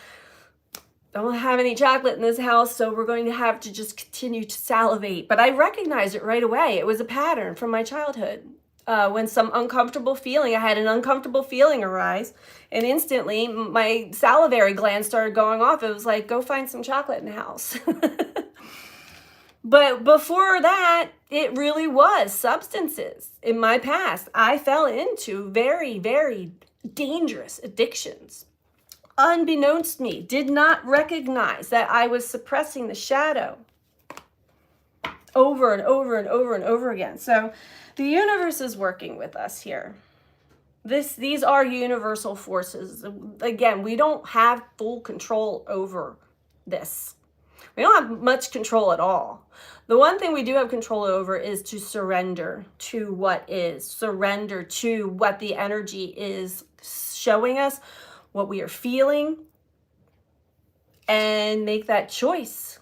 don't have any chocolate in this house, so we're going to have to just continue to salivate. But I recognized it right away. It was a pattern from my childhood. When some uncomfortable feeling, I had an uncomfortable feeling arise, and instantly my salivary glands started going off. It was like, go find some chocolate in the house. But before that, it really was substances. In my past, I fell into very, very dangerous addictions. Unbeknownst to me, did not recognize that I was suppressing the shadow over and over and over and over again. So the universe is working with us here. These are universal forces. Again, we don't have full control over this. We don't have much control at all. The one thing we do have control over is to surrender to what is, surrender to what the energy is showing us, what we are feeling, and make that choice.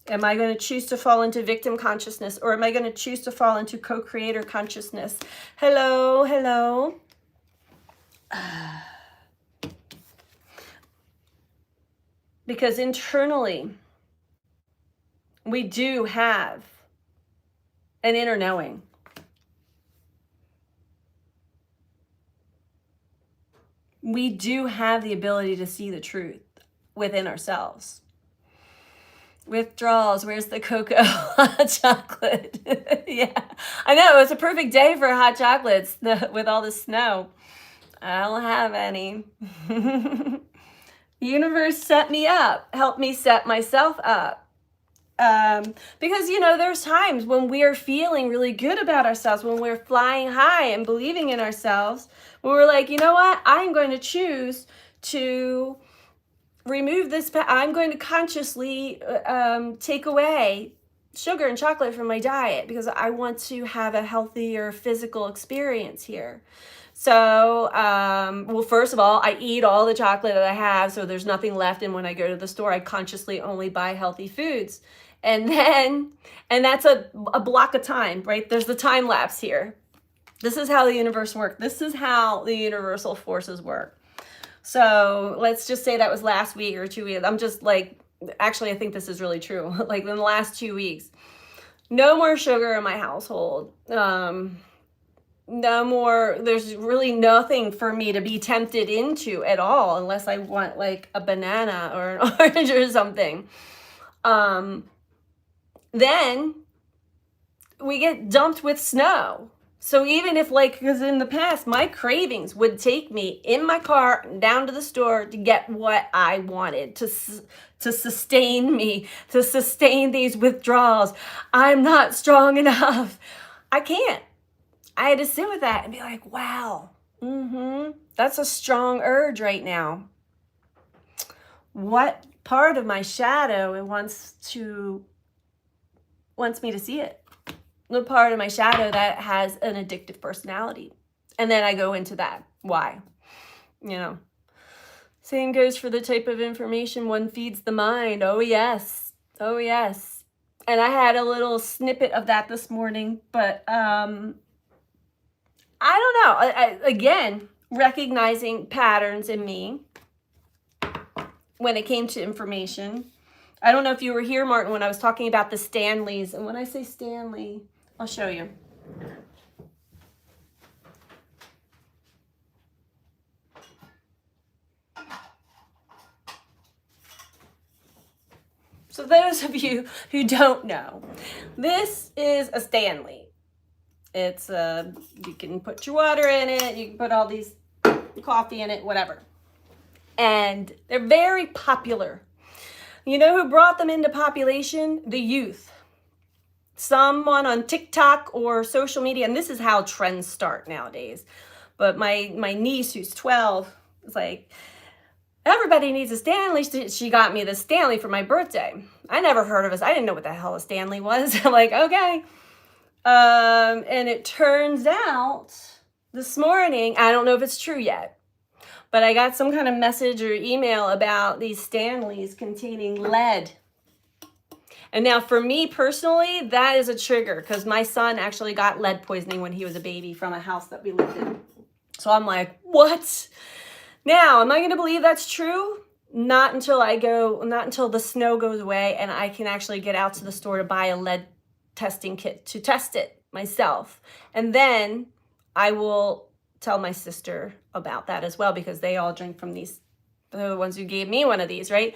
Am I going to choose to fall into victim consciousness, or am I going to choose to fall into co-creator consciousness? Hello, hello. Because internally, we do have an inner knowing. We do have the ability to see the truth within ourselves. Withdrawals, where's the cocoa? Hot chocolate. Yeah, I know, it's a perfect day for hot chocolates with all the snow. I don't have any. Universe set me up, help me set myself up. Because, there's times when we are feeling really good about ourselves, when we're flying high and believing in ourselves, when we're like, you know what, I'm going to choose to remove this. I'm going to consciously take away sugar and chocolate from my diet because I want to have a healthier physical experience here. So, well, first of all, I eat all the chocolate that I have, so there's nothing left. And when I go to the store, I consciously only buy healthy foods. And that's a block of time, right? There's the time lapse here. This is how the universe works. This is how the universal forces work. So let's just say that was last week or 2 weeks. I'm just like, actually, I think this is really true. Like in the last 2 weeks, no more sugar in my household. No more, there's really nothing for me to be tempted into at all, unless I want like a banana or an orange or something. Then we get dumped with snow. So even if because in the past, my cravings would take me in my car down to the store to get what I wanted to sustain me, to sustain these withdrawals. I'm not strong enough. I can't. I had to sit with that and be like, wow, that's a strong urge right now. What part of my shadow wants me to see it? The part of my shadow that has an addictive personality. And then I go into that. Why? Same goes for the type of information one feeds the mind. Oh, yes. Oh, yes. And I had a little snippet of that this morning, but I don't know. Again, recognizing patterns in me when it came to information. I don't know if you were here, Martin, when I was talking about the Stanleys. And when I say Stanley, I'll show you. So those of you who don't know, this is a Stanley. It's you can put your water in it, you can put all these coffee in it, whatever. And they're very popular. You know who brought them into population? The youth. Someone on TikTok or social media, and this is how trends start nowadays. But my niece, who's 12, It's like, everybody needs a Stanley. She got me the Stanley for my birthday. I never heard of it. I didn't know what the hell a Stanley was. I'm like, okay. And it turns out this morning, I don't know if it's true yet, but I got some kind of message or email about these Stanleys containing lead. And now for me personally, that is a trigger because my son actually got lead poisoning when he was a baby from a house that we lived in. So I'm like, what? Now, am I going to believe that's true? Not until the snow goes away and I can actually get out to the store to buy a lead testing kit to test it myself. And then I will tell my sister about that as well because they all drink from these. They're the ones who gave me one of these, right?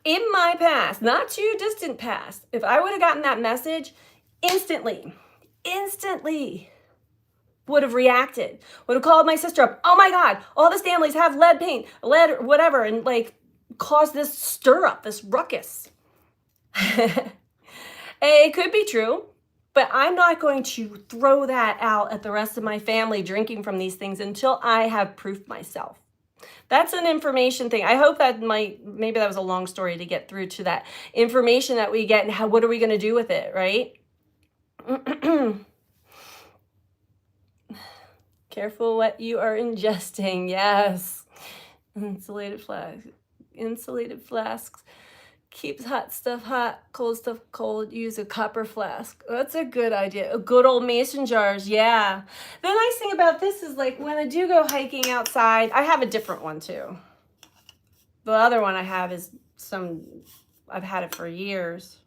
In my past, not too distant past, if I would have gotten that message, instantly would have reacted, would have called my sister up. Oh my God, all the Stanleys have lead paint, lead, whatever, and like cause this stir up, this ruckus. It could be true, but I'm not going to throw that out at the rest of my family drinking from these things until I have proof myself. That's an information thing. I hope that maybe that was a long story to get through to that information that we get and what are we going to do with it, right? Careful what you are ingesting. Yes. Insulated flasks. Keeps hot stuff hot, cold stuff cold. Use a copper flask. That's a good idea. A good old mason jars. Yeah. The nice thing about this is like when I do go hiking outside, I have a different one too. The other one I have is I've had it for years.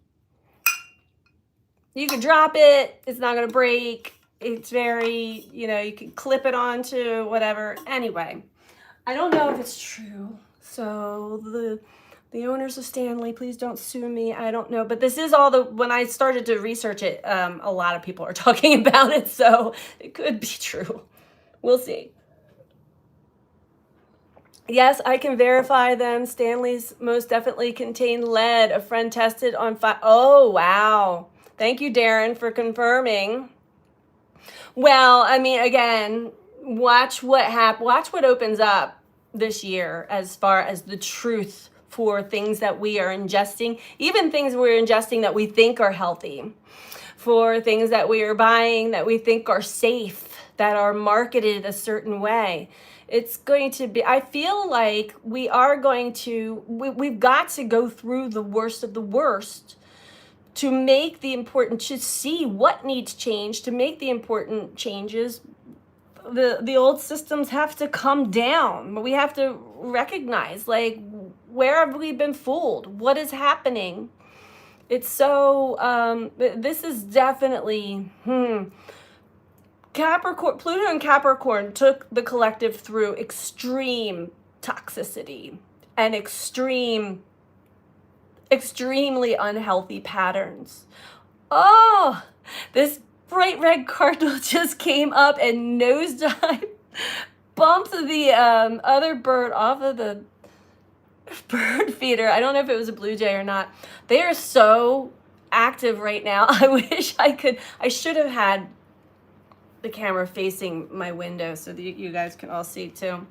You can drop it. It's not going to break. It's very, you can clip it onto whatever. Anyway, I don't know if it's true. So the owners of Stanley, please don't sue me. I don't know. But this is when I started to research it, a lot of people are talking about it. So it could be true. We'll see. Yes, I can verify them. Stanley's most definitely contain lead. A friend tested on Oh, wow. Thank you, Darren, for confirming. Well, I mean, again, watch what opens up this year as far as the truth for things that we are ingesting, even things we're ingesting that we think are healthy, for things that we are buying that we think are safe, that are marketed a certain way. It's going to be, I feel like we've got to go through the worst of the worst to make to see what needs change, to make the important changes. The old systems have to come down, but we have to recognize, like, where have we been fooled? What is happening? It's so, this is definitely, Capricorn, Pluto and Capricorn took the collective through extreme toxicity and extremely unhealthy patterns. Oh, this bright red cardinal just came up and nosedive, bumped the other bird off of the bird feeder. I don't know if it was a blue jay or not. They are so active right now. I should have had the camera facing my window so that you guys can all see too.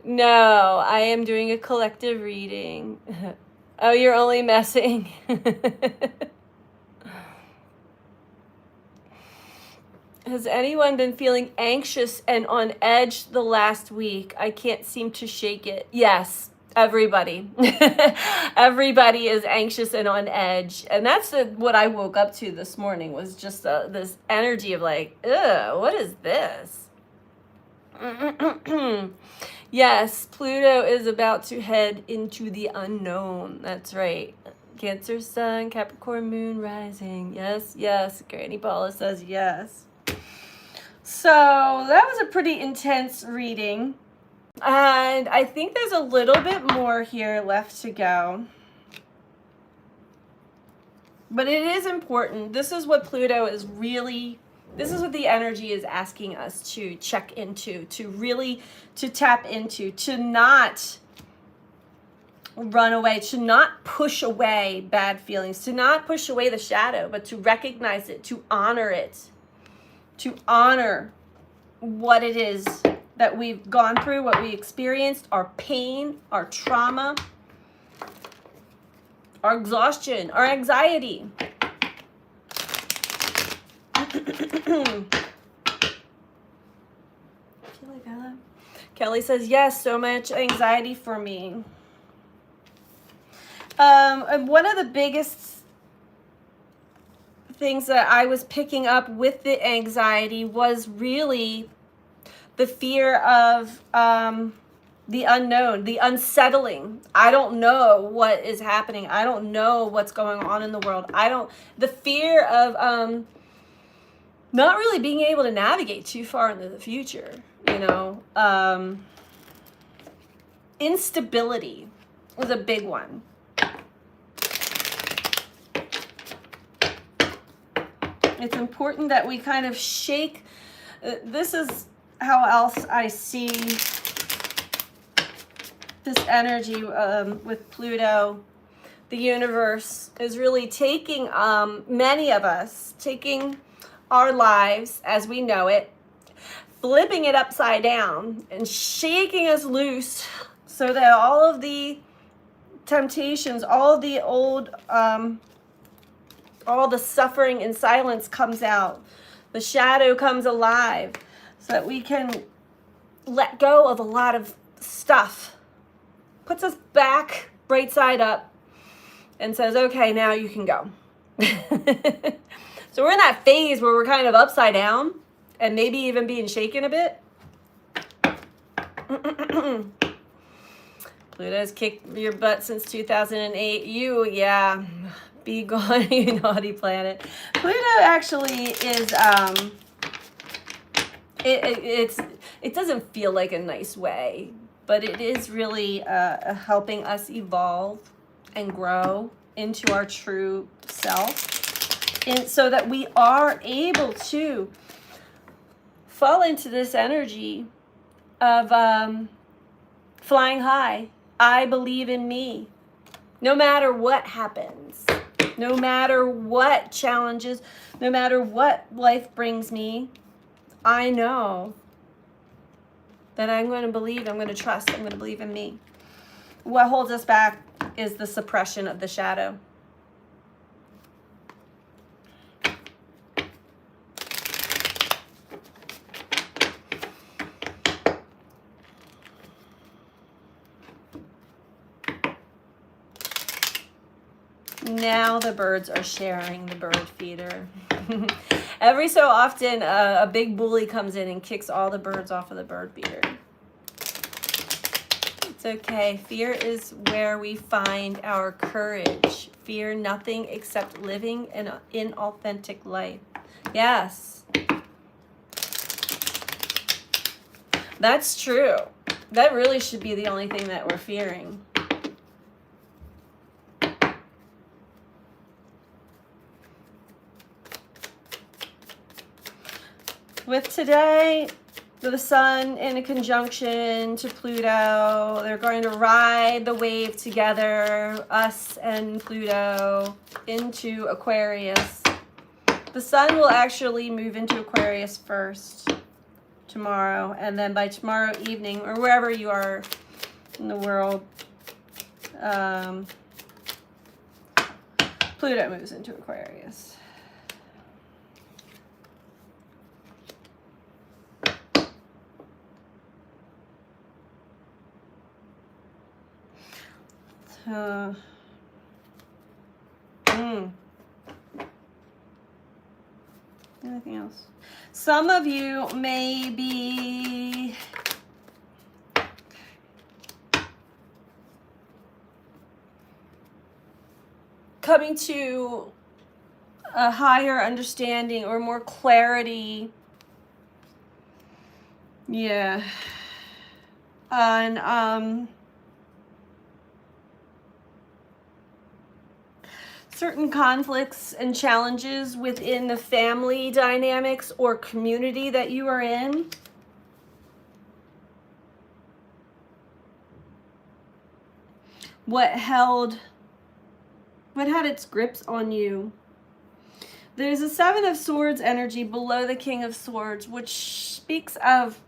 No, I am doing a collective reading. Oh, you're only messing. Has anyone been feeling anxious and on edge the last week? I can't seem to shake it. Yes, everybody. Everybody is anxious and on edge. And that's what I woke up to this morning, was just this energy of like, ugh, what is this? Yes, Pluto is about to head into the unknown. That's right. Cancer sun, Capricorn moon rising. Yes, yes. Granny Paula says yes. So that was a pretty intense reading. And I think there's a little bit more here left to go. But it is important. This is what Pluto is really... This is what the energy is asking us to check into, to tap into, to not run away, to not push away bad feelings, to not push away the shadow, but to recognize it, to honor it, to honor what it is that we've gone through, what we experienced, our pain, our trauma, our exhaustion, our anxiety. Kelly says, yes, so much anxiety for me. And one of the biggest things that I was picking up with the anxiety was really the fear of the unknown, the unsettling. I don't know what is happening. I don't know what's going on in the world. The fear of not really being able to navigate too far into the future, you know. Instability was a big one. It's important that we kind of shake. This is how else I see this energy with Pluto. The universe is really taking many of us, taking our lives as we know it, flipping it upside down and shaking us loose so that all of the temptations, all of the old, all the suffering and silence comes out. The shadow comes alive so that we can let go of a lot of stuff. Puts us back, right side up, and says, okay, now you can go. So we're in that phase where we're kind of upside down and maybe even being shaken a bit. Pluto's kicked your butt since 2008. Yeah, be gone, you naughty planet. Pluto actually is, it doesn't feel like a nice way, but it is really helping us evolve and grow into our true self. And so that we are able to fall into this energy of flying high. I believe in me. No matter what happens, no matter what challenges, no matter what life brings me, I know that I'm going to believe, I'm going to trust, I'm going to believe in me. What holds us back is the suppression of the shadow. Now the birds are sharing the bird feeder. Every so often, a big bully comes in and kicks all the birds off of the bird feeder. It's okay. Fear is where we find our courage. Fear nothing except living an inauthentic life. Yes. That's true. That really should be the only thing that we're fearing. With today, the sun in a conjunction to Pluto, they're going to ride the wave together, us and Pluto, into Aquarius. The sun will actually move into Aquarius first tomorrow, and then by tomorrow evening, or wherever you are in the world, Pluto moves into Aquarius. Anything else? Some of you may be coming to a higher understanding or more clarity. Yeah. On certain conflicts and challenges within the family dynamics or community that you are in. What had its grips on you. There's a Seven of Swords energy below the King of Swords, which speaks of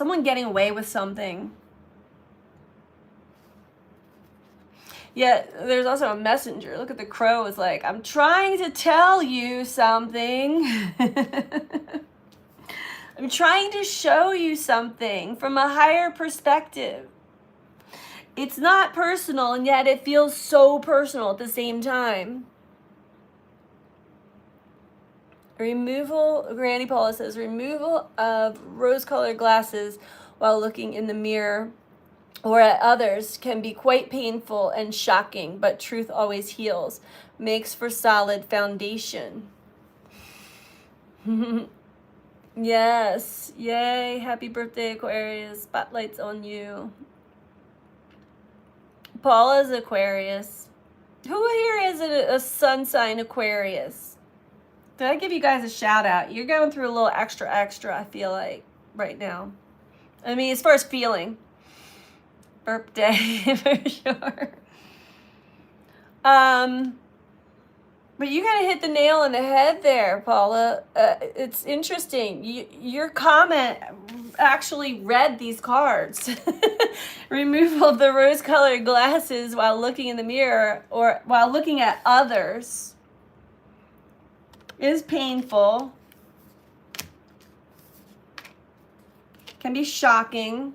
someone getting away with something. Yet there's also a messenger. Look at the crow. It's like, I'm trying to tell you something. I'm trying to show you something from a higher perspective. It's not personal, and yet it feels so personal at the same time. Removal, Granny Paula says, removal of rose-colored glasses while looking in the mirror or at others can be quite painful and shocking, but truth always heals, makes for solid foundation. Yes, yay, happy birthday, Aquarius, spotlight's on you. Paula's Aquarius. Who here is a sun sign Aquarius? Did I give you guys a shout out? You're going through a little extra, I feel like, right now. I mean, as far as feeling. Birthday, for sure. But you kind of hit the nail on the head there, Paula. It's interesting. Your comment actually read these cards. Removal of the rose-colored glasses while looking in the mirror or while looking at others is painful. Can be shocking.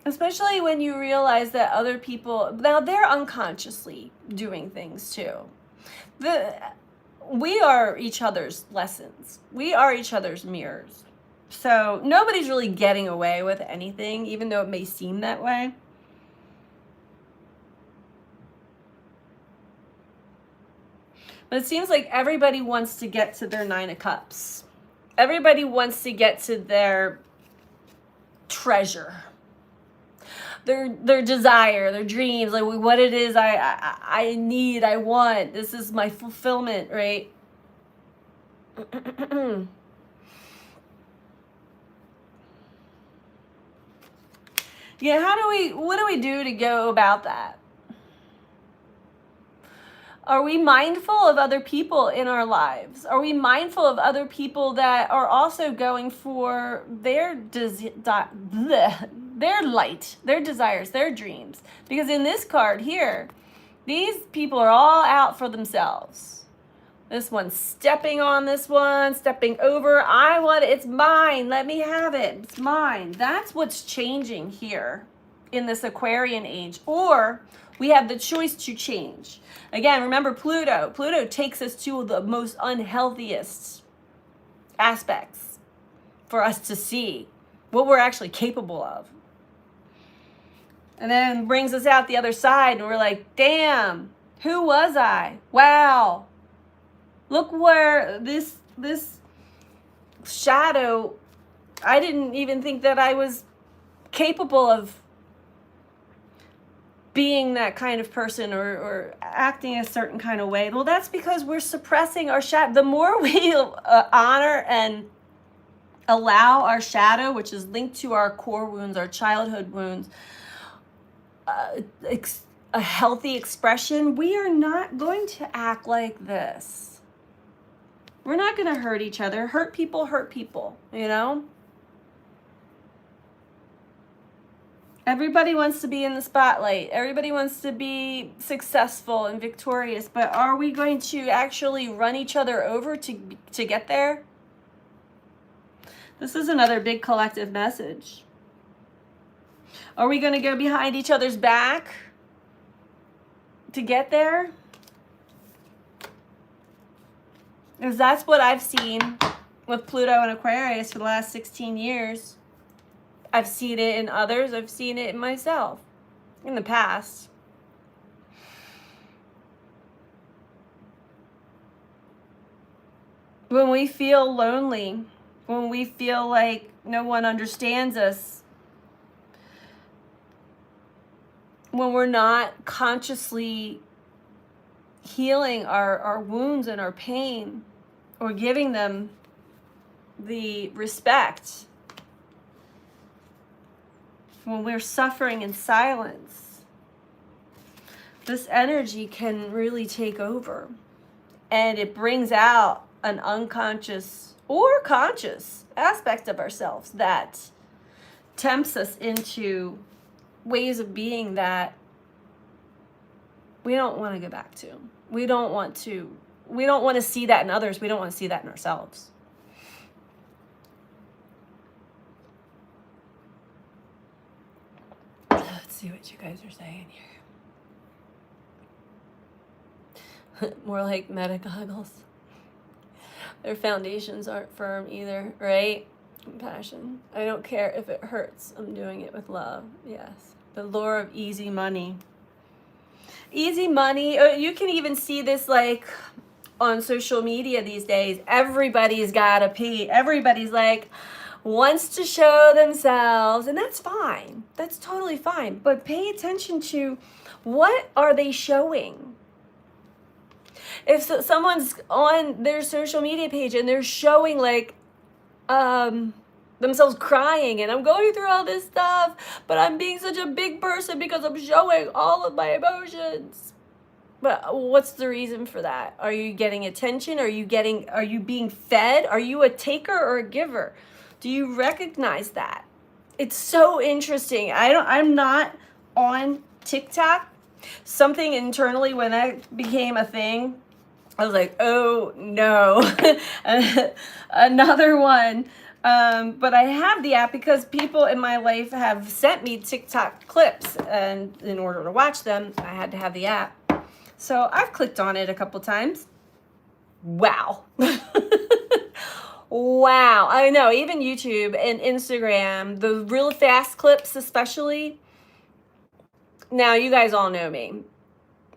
Especially when you realize that other people, now they're unconsciously doing things too. We are each other's lessons. We are each other's mirrors. So nobody's really getting away with anything, even though it may seem that way. But it seems like everybody wants to get to their 9 of Cups. Everybody wants to get to their treasure. Their desire, their dreams, like what it is I need, I want. This is my fulfillment, right? Yeah, what do we do to go about that? Are we mindful of other people in our lives? Are we mindful of other people that are also going for their light, their desires, their dreams? Because in this card here, these people are all out for themselves. This one's stepping on this one, stepping over. I want it. It's mine. Let me have it. It's mine. That's what's changing here in this Aquarian age. Or we have the choice to change. Again, remember Pluto. Pluto takes us to the most unhealthiest aspects for us to see what we're actually capable of. And then brings us out the other side and we're like, damn, who was I? Wow. Look where this shadow, I didn't even think that I was capable of being that kind of person or acting a certain kind of way. Well, that's because we're suppressing our shadow. The more we honor and allow our shadow, which is linked to our core wounds, our childhood wounds, a healthy expression, we are not going to act like this. We're not going to hurt each other. Hurt people, you know? Everybody wants to be in the spotlight. Everybody wants to be successful and victorious. But are we going to actually run each other over to get there? This is another big collective message. Are we going to go behind each other's back to get there? Because that's what I've seen with Pluto and Aquarius for the last 16 years. I've seen it in others. I've seen it in myself in the past. When we feel lonely, when we feel like no one understands us, when we're not consciously healing our wounds and our pain or giving them the respect, when we're suffering in silence, this energy can really take over. And it brings out an unconscious or conscious aspect of ourselves that tempts us into ways of being that we don't want to go back to. We don't want to see that in others. We don't want to see that in ourselves. Let's see what you guys are saying here. More like meta goggles. Their foundations aren't firm either, right? Compassion. I don't care if it hurts. I'm doing it with love. Yes. The lure of easy money. Easy money. You can even see this like on social media these days. Everybody's got a pee. Everybody's like wants to show themselves, and that's fine. That's totally fine. But pay attention to what are they showing. If someone's on their social media page and they're showing like themselves crying and I'm going through all this stuff, but I'm being such a big person because I'm showing all of my emotions. But what's the reason for that? Are you getting attention? Are you being fed? Are you a taker or a giver? Do you recognize that? It's so interesting. I'm not on TikTok. Something internally when that became a thing, I was like, oh no, another one. But I have the app because people in my life have sent me TikTok clips, and in order to watch them, I had to have the app. So I've clicked on it a couple times. Wow. Wow. I know, even YouTube and Instagram, the real fast clips especially. Now, you guys all know me.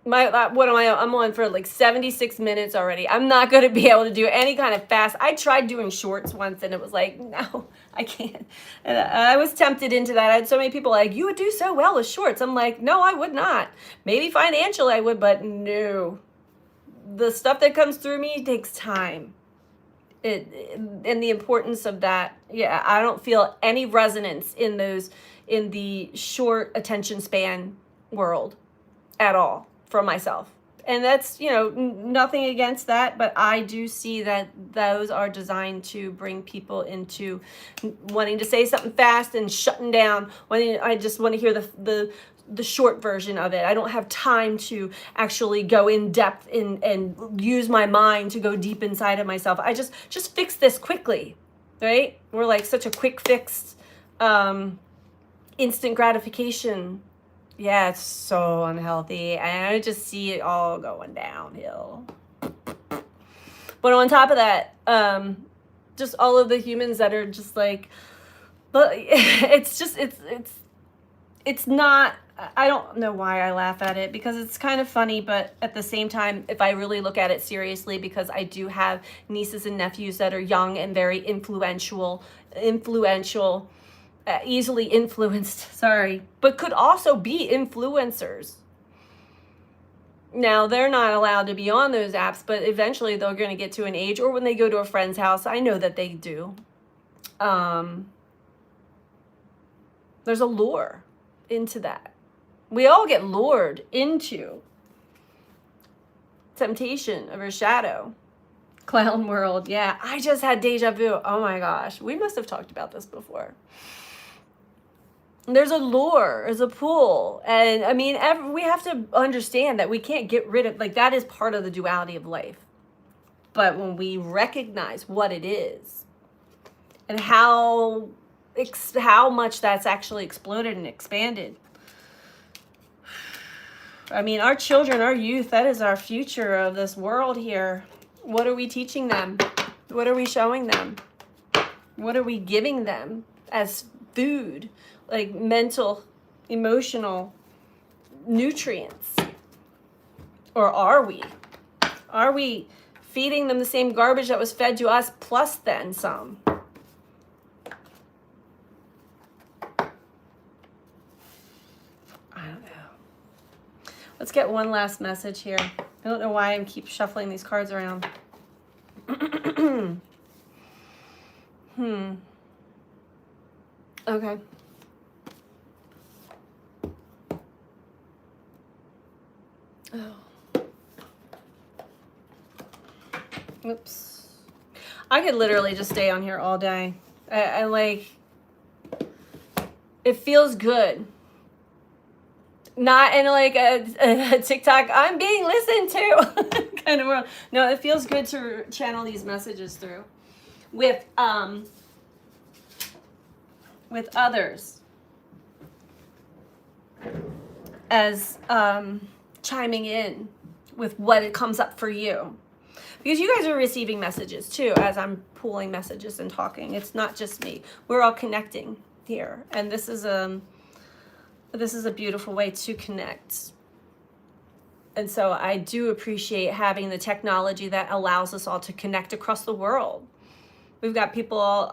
I'm on for like 76 minutes already. I'm not going to be able to do any kind of fast. I tried doing shorts once and it was like, no, I can't. And I was tempted into that. I had so many people like, you would do so well with shorts. I'm like, no, I would not. Maybe financially I would, but no. The stuff that comes through me takes time. And the importance of that, yeah, I don't feel any resonance in the short attention span world at all for myself. And that's, nothing against that, but I do see that those are designed to bring people into wanting to say something fast and shutting down. I just want to hear the short version of it. I don't have time to actually go in depth and use my mind to go deep inside of myself. I just fix this quickly, right? We're like such a quick fix, instant gratification. Yeah, it's so unhealthy. And I just see it all going downhill. But on top of that, just all of the humans that are just like, but it's not, I don't know why I laugh at it because it's kind of funny, but at the same time, if I really look at it seriously, because I do have nieces and nephews that are young and very influential, easily influenced, but could also be influencers. Now, they're not allowed to be on those apps, but eventually they're going to get to an age, or when they go to a friend's house, I know that they do. There's a lure into that. We all get lured into temptation of our shadow. Clown world, yeah. I just had deja vu. Oh my gosh. We must have talked about this before. There's a lure, there's a pull. And I mean, we have to understand that we can't get rid of, like, that is part of the duality of life. But when we recognize what it is and how much that's actually exploded and expanded. I mean, our children, our youth, that is our future of this world here. What are we teaching them? What are we showing them? What are we giving them as food? Like mental, emotional nutrients? Or are we? Are we feeding them the same garbage that was fed to us plus then some? I don't know. Let's get one last message here. I don't know why I keep shuffling these cards around. Okay. Oh. Oops. I could literally just stay on here all day. I like, it feels good. Not in like a TikTok, I'm being listened to kind of world. No, it feels good to channel these messages through with others as chiming in with what it comes up for you. Because you guys are receiving messages too as I'm pulling messages and talking. It's not just me. We're all connecting here. And this is a beautiful way to connect. And so I do appreciate having the technology that allows us all to connect across the world. We've got people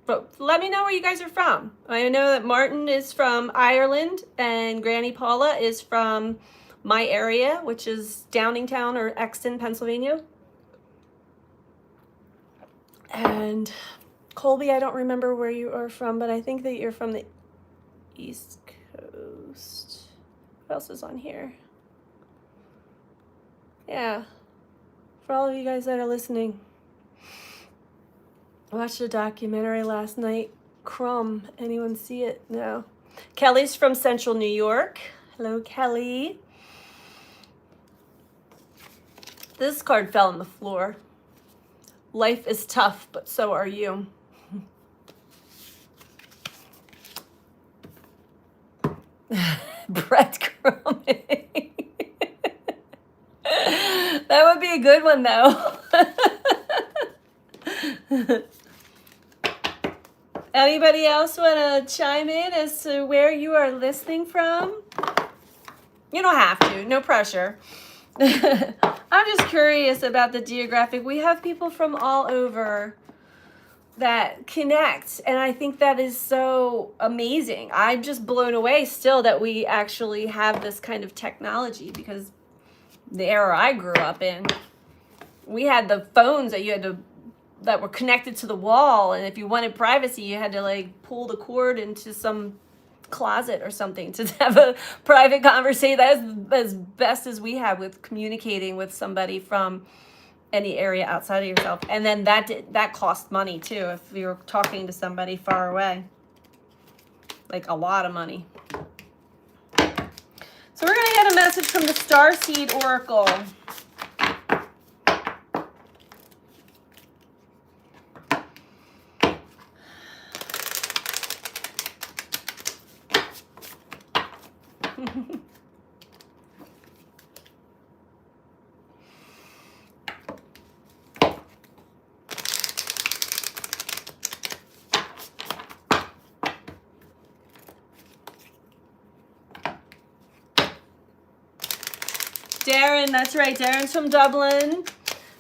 but let me know where you guys are from. I know that Martin is from Ireland and Granny Paula is from my area, which is Downingtown or Exton, Pennsylvania. And Colby, I don't remember where you are from, but I think that you're from the East Coast. What else is on here? Yeah. For all of you guys that are listening. I watched a documentary last night. Crumb. Anyone see it? No. Kelly's from Central New York. Hello, Kelly. This card fell on the floor. Life is tough, but so are you. Breadcrumbing. That would be a good one, though. Anybody else want to chime in as to where you are listening from? You don't have to. No pressure. I'm just curious about the geographic. We have people from all over that connect, and I think that is so amazing. I'm just blown away still that we actually have this kind of technology, because the era I grew up in, we had the phones that were connected to the wall, and if you wanted privacy, you had to like pull the cord into some closet or something to have a private conversation. That's as best as we have with communicating with somebody from any area outside of yourself. And then that cost money too if you're talking to somebody far away, like a lot of money. So we're gonna get a message from the Starseed Oracle. Darren, that's right. Darren's from Dublin.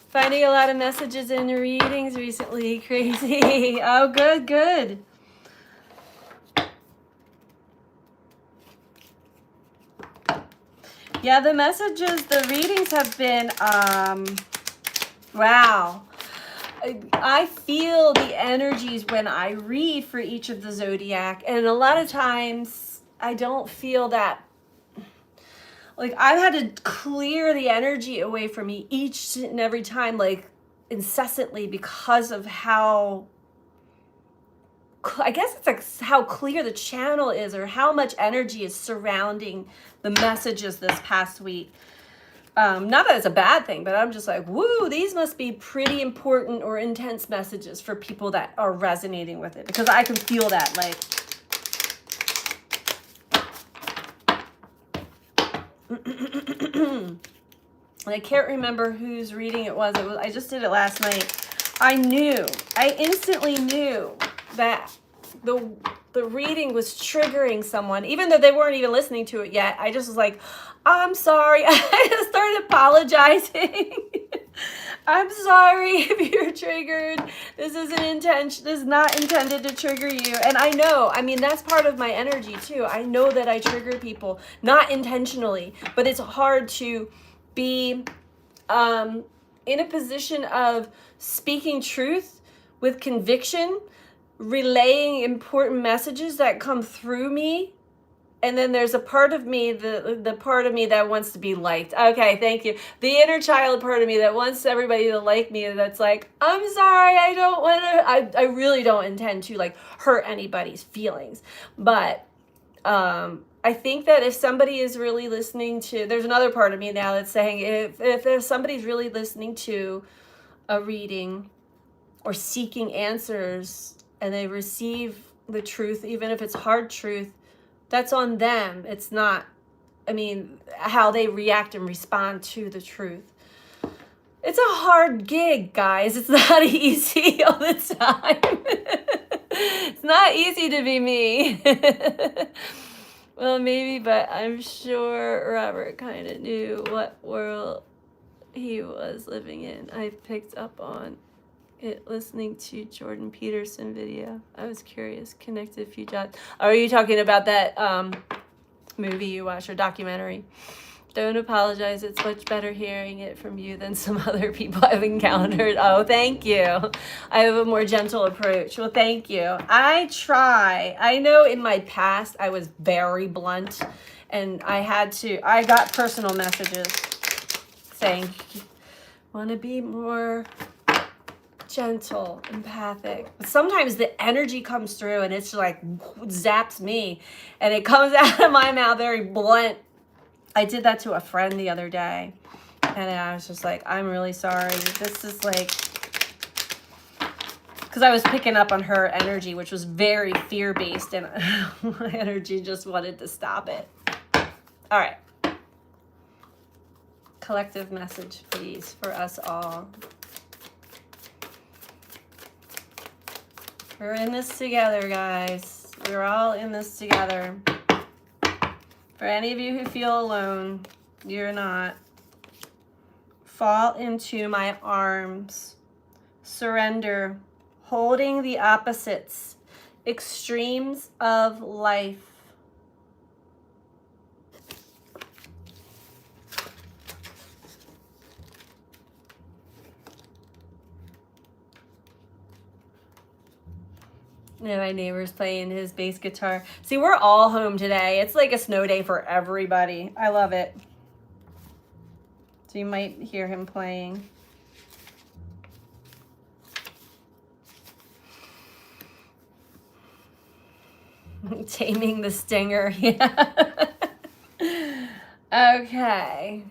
Finding a lot of messages in readings recently. Crazy. Oh, good, good. Yeah, the messages, the readings have been, wow. I feel the energies when I read for each of the zodiac, and a lot of times I don't feel that. Like, I've had to clear the energy away from me each and every time, like, incessantly, because of how, I guess it's like how clear the channel is, or how much energy is surrounding the messages this past week. Not that it's a bad thing, but I'm just like, woo, these must be pretty important or intense messages for people that are resonating with it, because I can feel that, like, and I can't remember whose reading it was. I just did it last night. I instantly knew that the reading was triggering someone, even though they weren't even listening to it yet. I just was like, I'm sorry. I just started apologizing. I'm sorry if you're triggered. This is not intended to trigger you. And I know, I mean, that's part of my energy too. I know that I trigger people, not intentionally, but it's hard to be in a position of speaking truth with conviction, relaying important messages that come through me and then there's a part of me, the part of me that wants to be liked. Okay, thank you. The inner child part of me that wants everybody to like me, that's like, I'm sorry, I don't want to, I really don't intend to like hurt anybody's feelings. But I think that if somebody is really listening to, there's another part of me now that's saying, if somebody's really listening to a reading or seeking answers and they receive the truth, even if it's hard truth, that's on them. It's not, I mean, how they react and respond to the truth. It's a hard gig, guys. It's not easy all the time. It's not easy to be me. Well, maybe, but I'm sure Robert kind of knew what world he was living in. I picked up on it listening to Jordan Peterson video. I was curious, connected a few dots. Are you talking about that movie you watched or documentary? Don't apologize. It's much better hearing it from you than some other people I've encountered. Oh, thank you. I have a more gentle approach. Well, thank you. I try. I know in my past I was very blunt, and I got personal messages saying, want to be more gentle, empathic. But sometimes the energy comes through and it's like zaps me, and it comes out of my mouth very blunt. I did that to a friend the other day, and I was just like, I'm really sorry. This is like, because I was picking up on her energy, which was very fear-based, and my energy just wanted to stop it. All right. Collective message, please, for us all. We're in this together, guys. We're all in this together. For any of you who feel alone, you're not. Fall into my arms. Surrender. Holding the opposites. Extremes of life. Yeah, my neighbor's playing his bass guitar. See, we're all home today. It's like a snow day for everybody. I love it. So you might hear him playing. Taming the stinger. Yeah. Okay.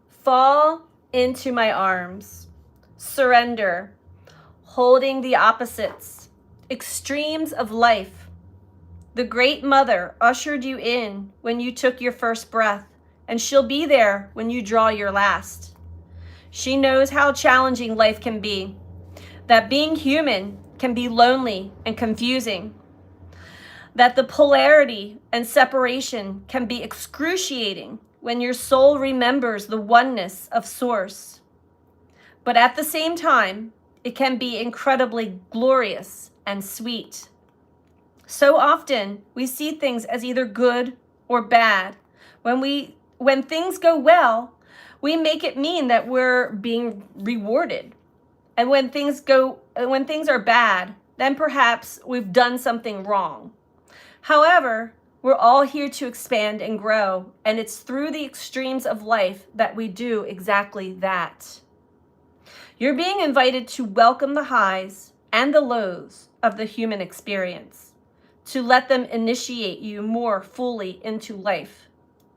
Fall into my arms. Surrender. Holding the opposites, extremes of life. The Great Mother ushered you in when you took your first breath, and she'll be there when you draw your last. She knows how challenging life can be, that being human can be lonely and confusing, that the polarity and separation can be excruciating when your soul remembers the oneness of Source. But at the same time, it can be incredibly glorious and sweet. So often we see things as either good or bad. When things go well, we make it mean that we're being rewarded. And when things are bad, then perhaps we've done something wrong. However, we're all here to expand and grow, and it's through the extremes of life that we do exactly that. You're being invited to welcome the highs and the lows of the human experience, to let them initiate you more fully into life,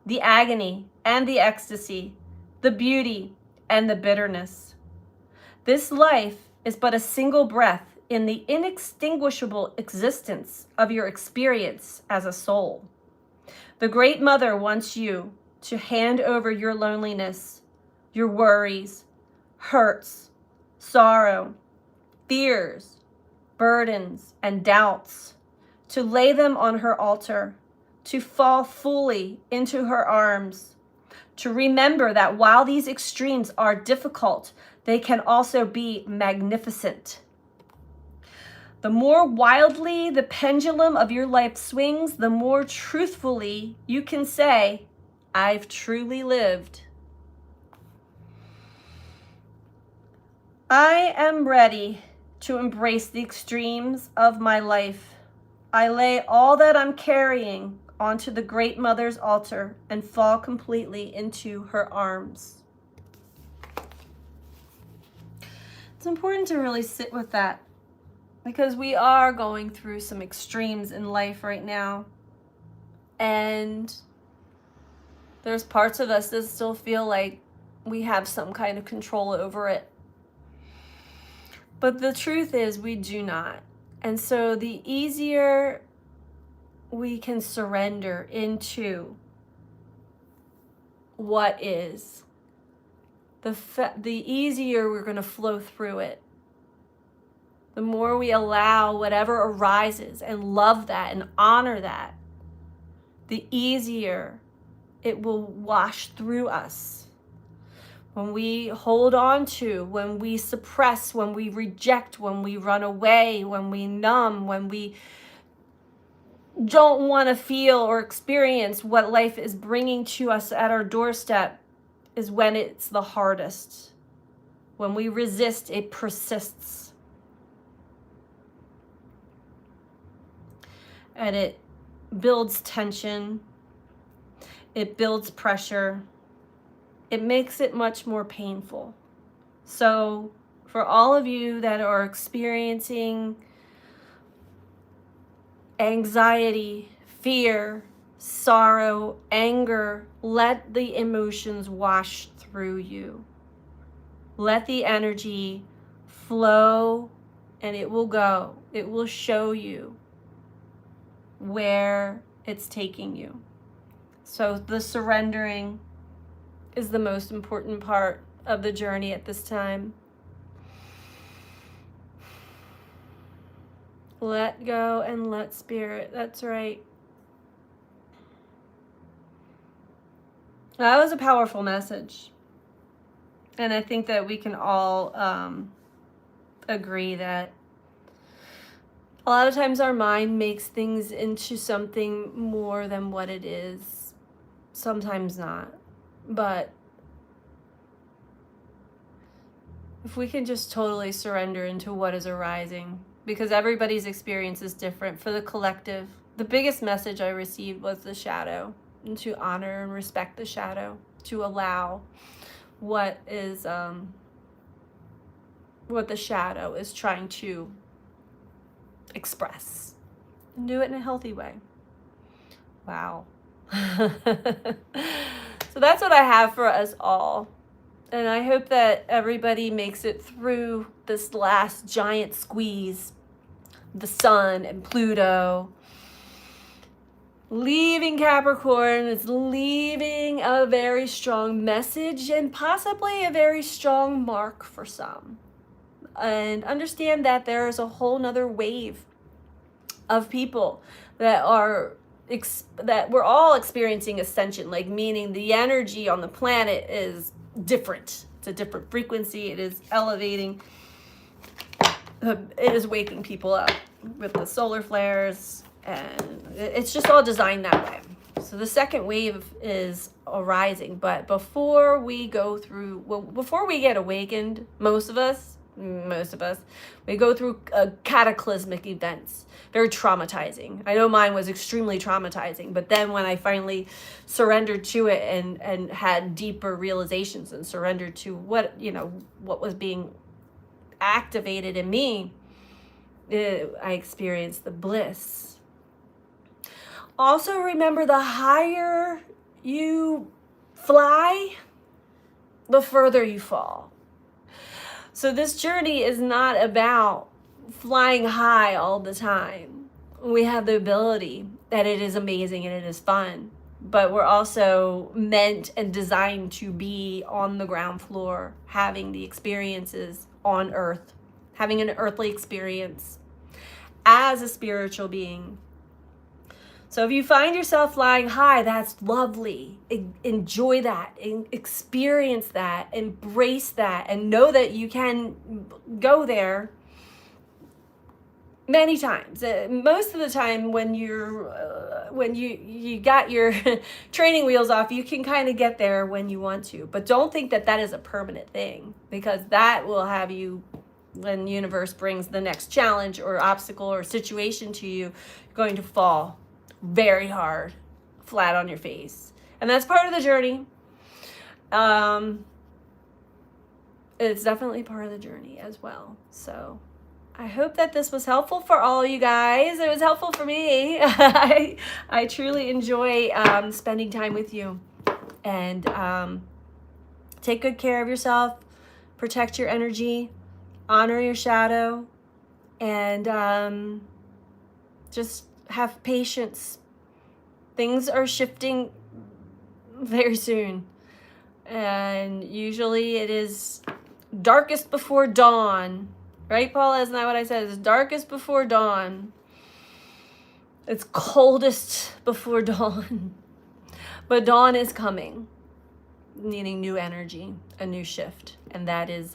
the agony and the ecstasy, the beauty and the bitterness. This life is but a single breath in the inextinguishable existence of your experience as a soul. The Great Mother wants you to hand over your loneliness, your worries, hurts, sorrow, fears, burdens, and doubts, to lay them on her altar, to fall fully into her arms, to remember that while these extremes are difficult, they can also be magnificent. The more wildly the pendulum of your life swings, the more truthfully you can say, I've truly lived. I am ready to embrace the extremes of my life. I lay all that I'm carrying onto the Great Mother's altar and fall completely into her arms. It's important to really sit with that, because we are going through some extremes in life right now. And there's parts of us that still feel like we have some kind of control over it. But the truth is, we do not. And so the easier we can surrender into what is, the easier we're going to flow through it. The more we allow whatever arises and love that and honor that, the easier it will wash through us. When we hold on to, when we suppress, when we reject, when we run away, when we numb, when we don't want to feel or experience what life is bringing to us at our doorstep, is when it's the hardest. When we resist, it persists. And it builds tension. It builds pressure. It makes it much more painful. So for all of you that are experiencing anxiety, fear, sorrow, anger, let the emotions wash through you. Let the energy flow, and it will go. It will show you where it's taking you. So the surrendering is the most important part of the journey at this time. Let go and let spirit. That's right. That was a powerful message. And I think that we can all agree that a lot of times our mind makes things into something more than what it is. Sometimes not. But if we can just totally surrender into what is arising, because everybody's experience is different. For the collective, the biggest message I received was the shadow, and to honor and respect the shadow, to allow what is what the shadow is trying to express, and do it in a healthy way. Wow. So that's what I have for us all. And I hope that everybody makes it through this last giant squeeze. The sun and Pluto leaving Capricorn is leaving a very strong message and possibly a very strong mark for some. And understand that there is a whole nother wave of people that are that we're all experiencing ascension, like meaning the energy on the planet is different. It's a different frequency. It is elevating. It is waking people up with the solar flares, and it's just all designed that way. So the second wave is arising, but before we go through, before we get awakened, most of us, we go through cataclysmic events, very traumatizing. I know mine was extremely traumatizing, but then when I finally surrendered to it and had deeper realizations and surrendered to what was being activated in me, I experienced the bliss. Also remember, the higher you fly, the further you fall. So this journey is not about flying high all the time. We have the ability, and it is amazing and it is fun, but we're also meant and designed to be on the ground floor, having the experiences on earth, having an earthly experience as a spiritual being. So if you find yourself flying high, that's lovely. Enjoy that, experience that, embrace that, and know that you can go there many times. Most of the time when you got your training wheels off, you can kind of get there when you want to. But don't think that that is a permanent thing, because that will have you when the universe brings the next challenge or obstacle or situation to you, you're going to fall very hard, flat on your face. And that's part of the journey. It's definitely part of the journey as well. So I hope that this was helpful for all you guys. It was helpful for me. I truly enjoy spending time with you. And take good care of yourself. Protect your energy. Honor your shadow. And just have patience. Things are shifting very soon. And usually it is darkest before dawn. Right, Paula? Isn't that what I said? It's darkest before dawn. It's coldest before dawn. But dawn is coming, needing new energy, a new shift. And that is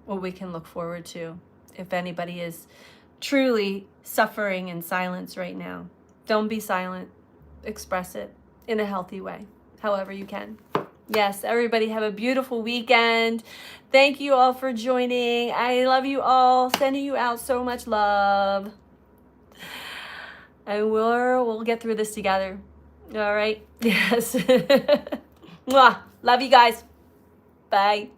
what we can look forward to if anybody is truly suffering in silence right now. Don't be silent. Express it in a healthy way, however you can. Yes, everybody have a beautiful weekend. Thank you all for joining. I love you all. Sending you out so much love. And we'll get through this together. All right? Yes. Mwah. Love you guys. Bye.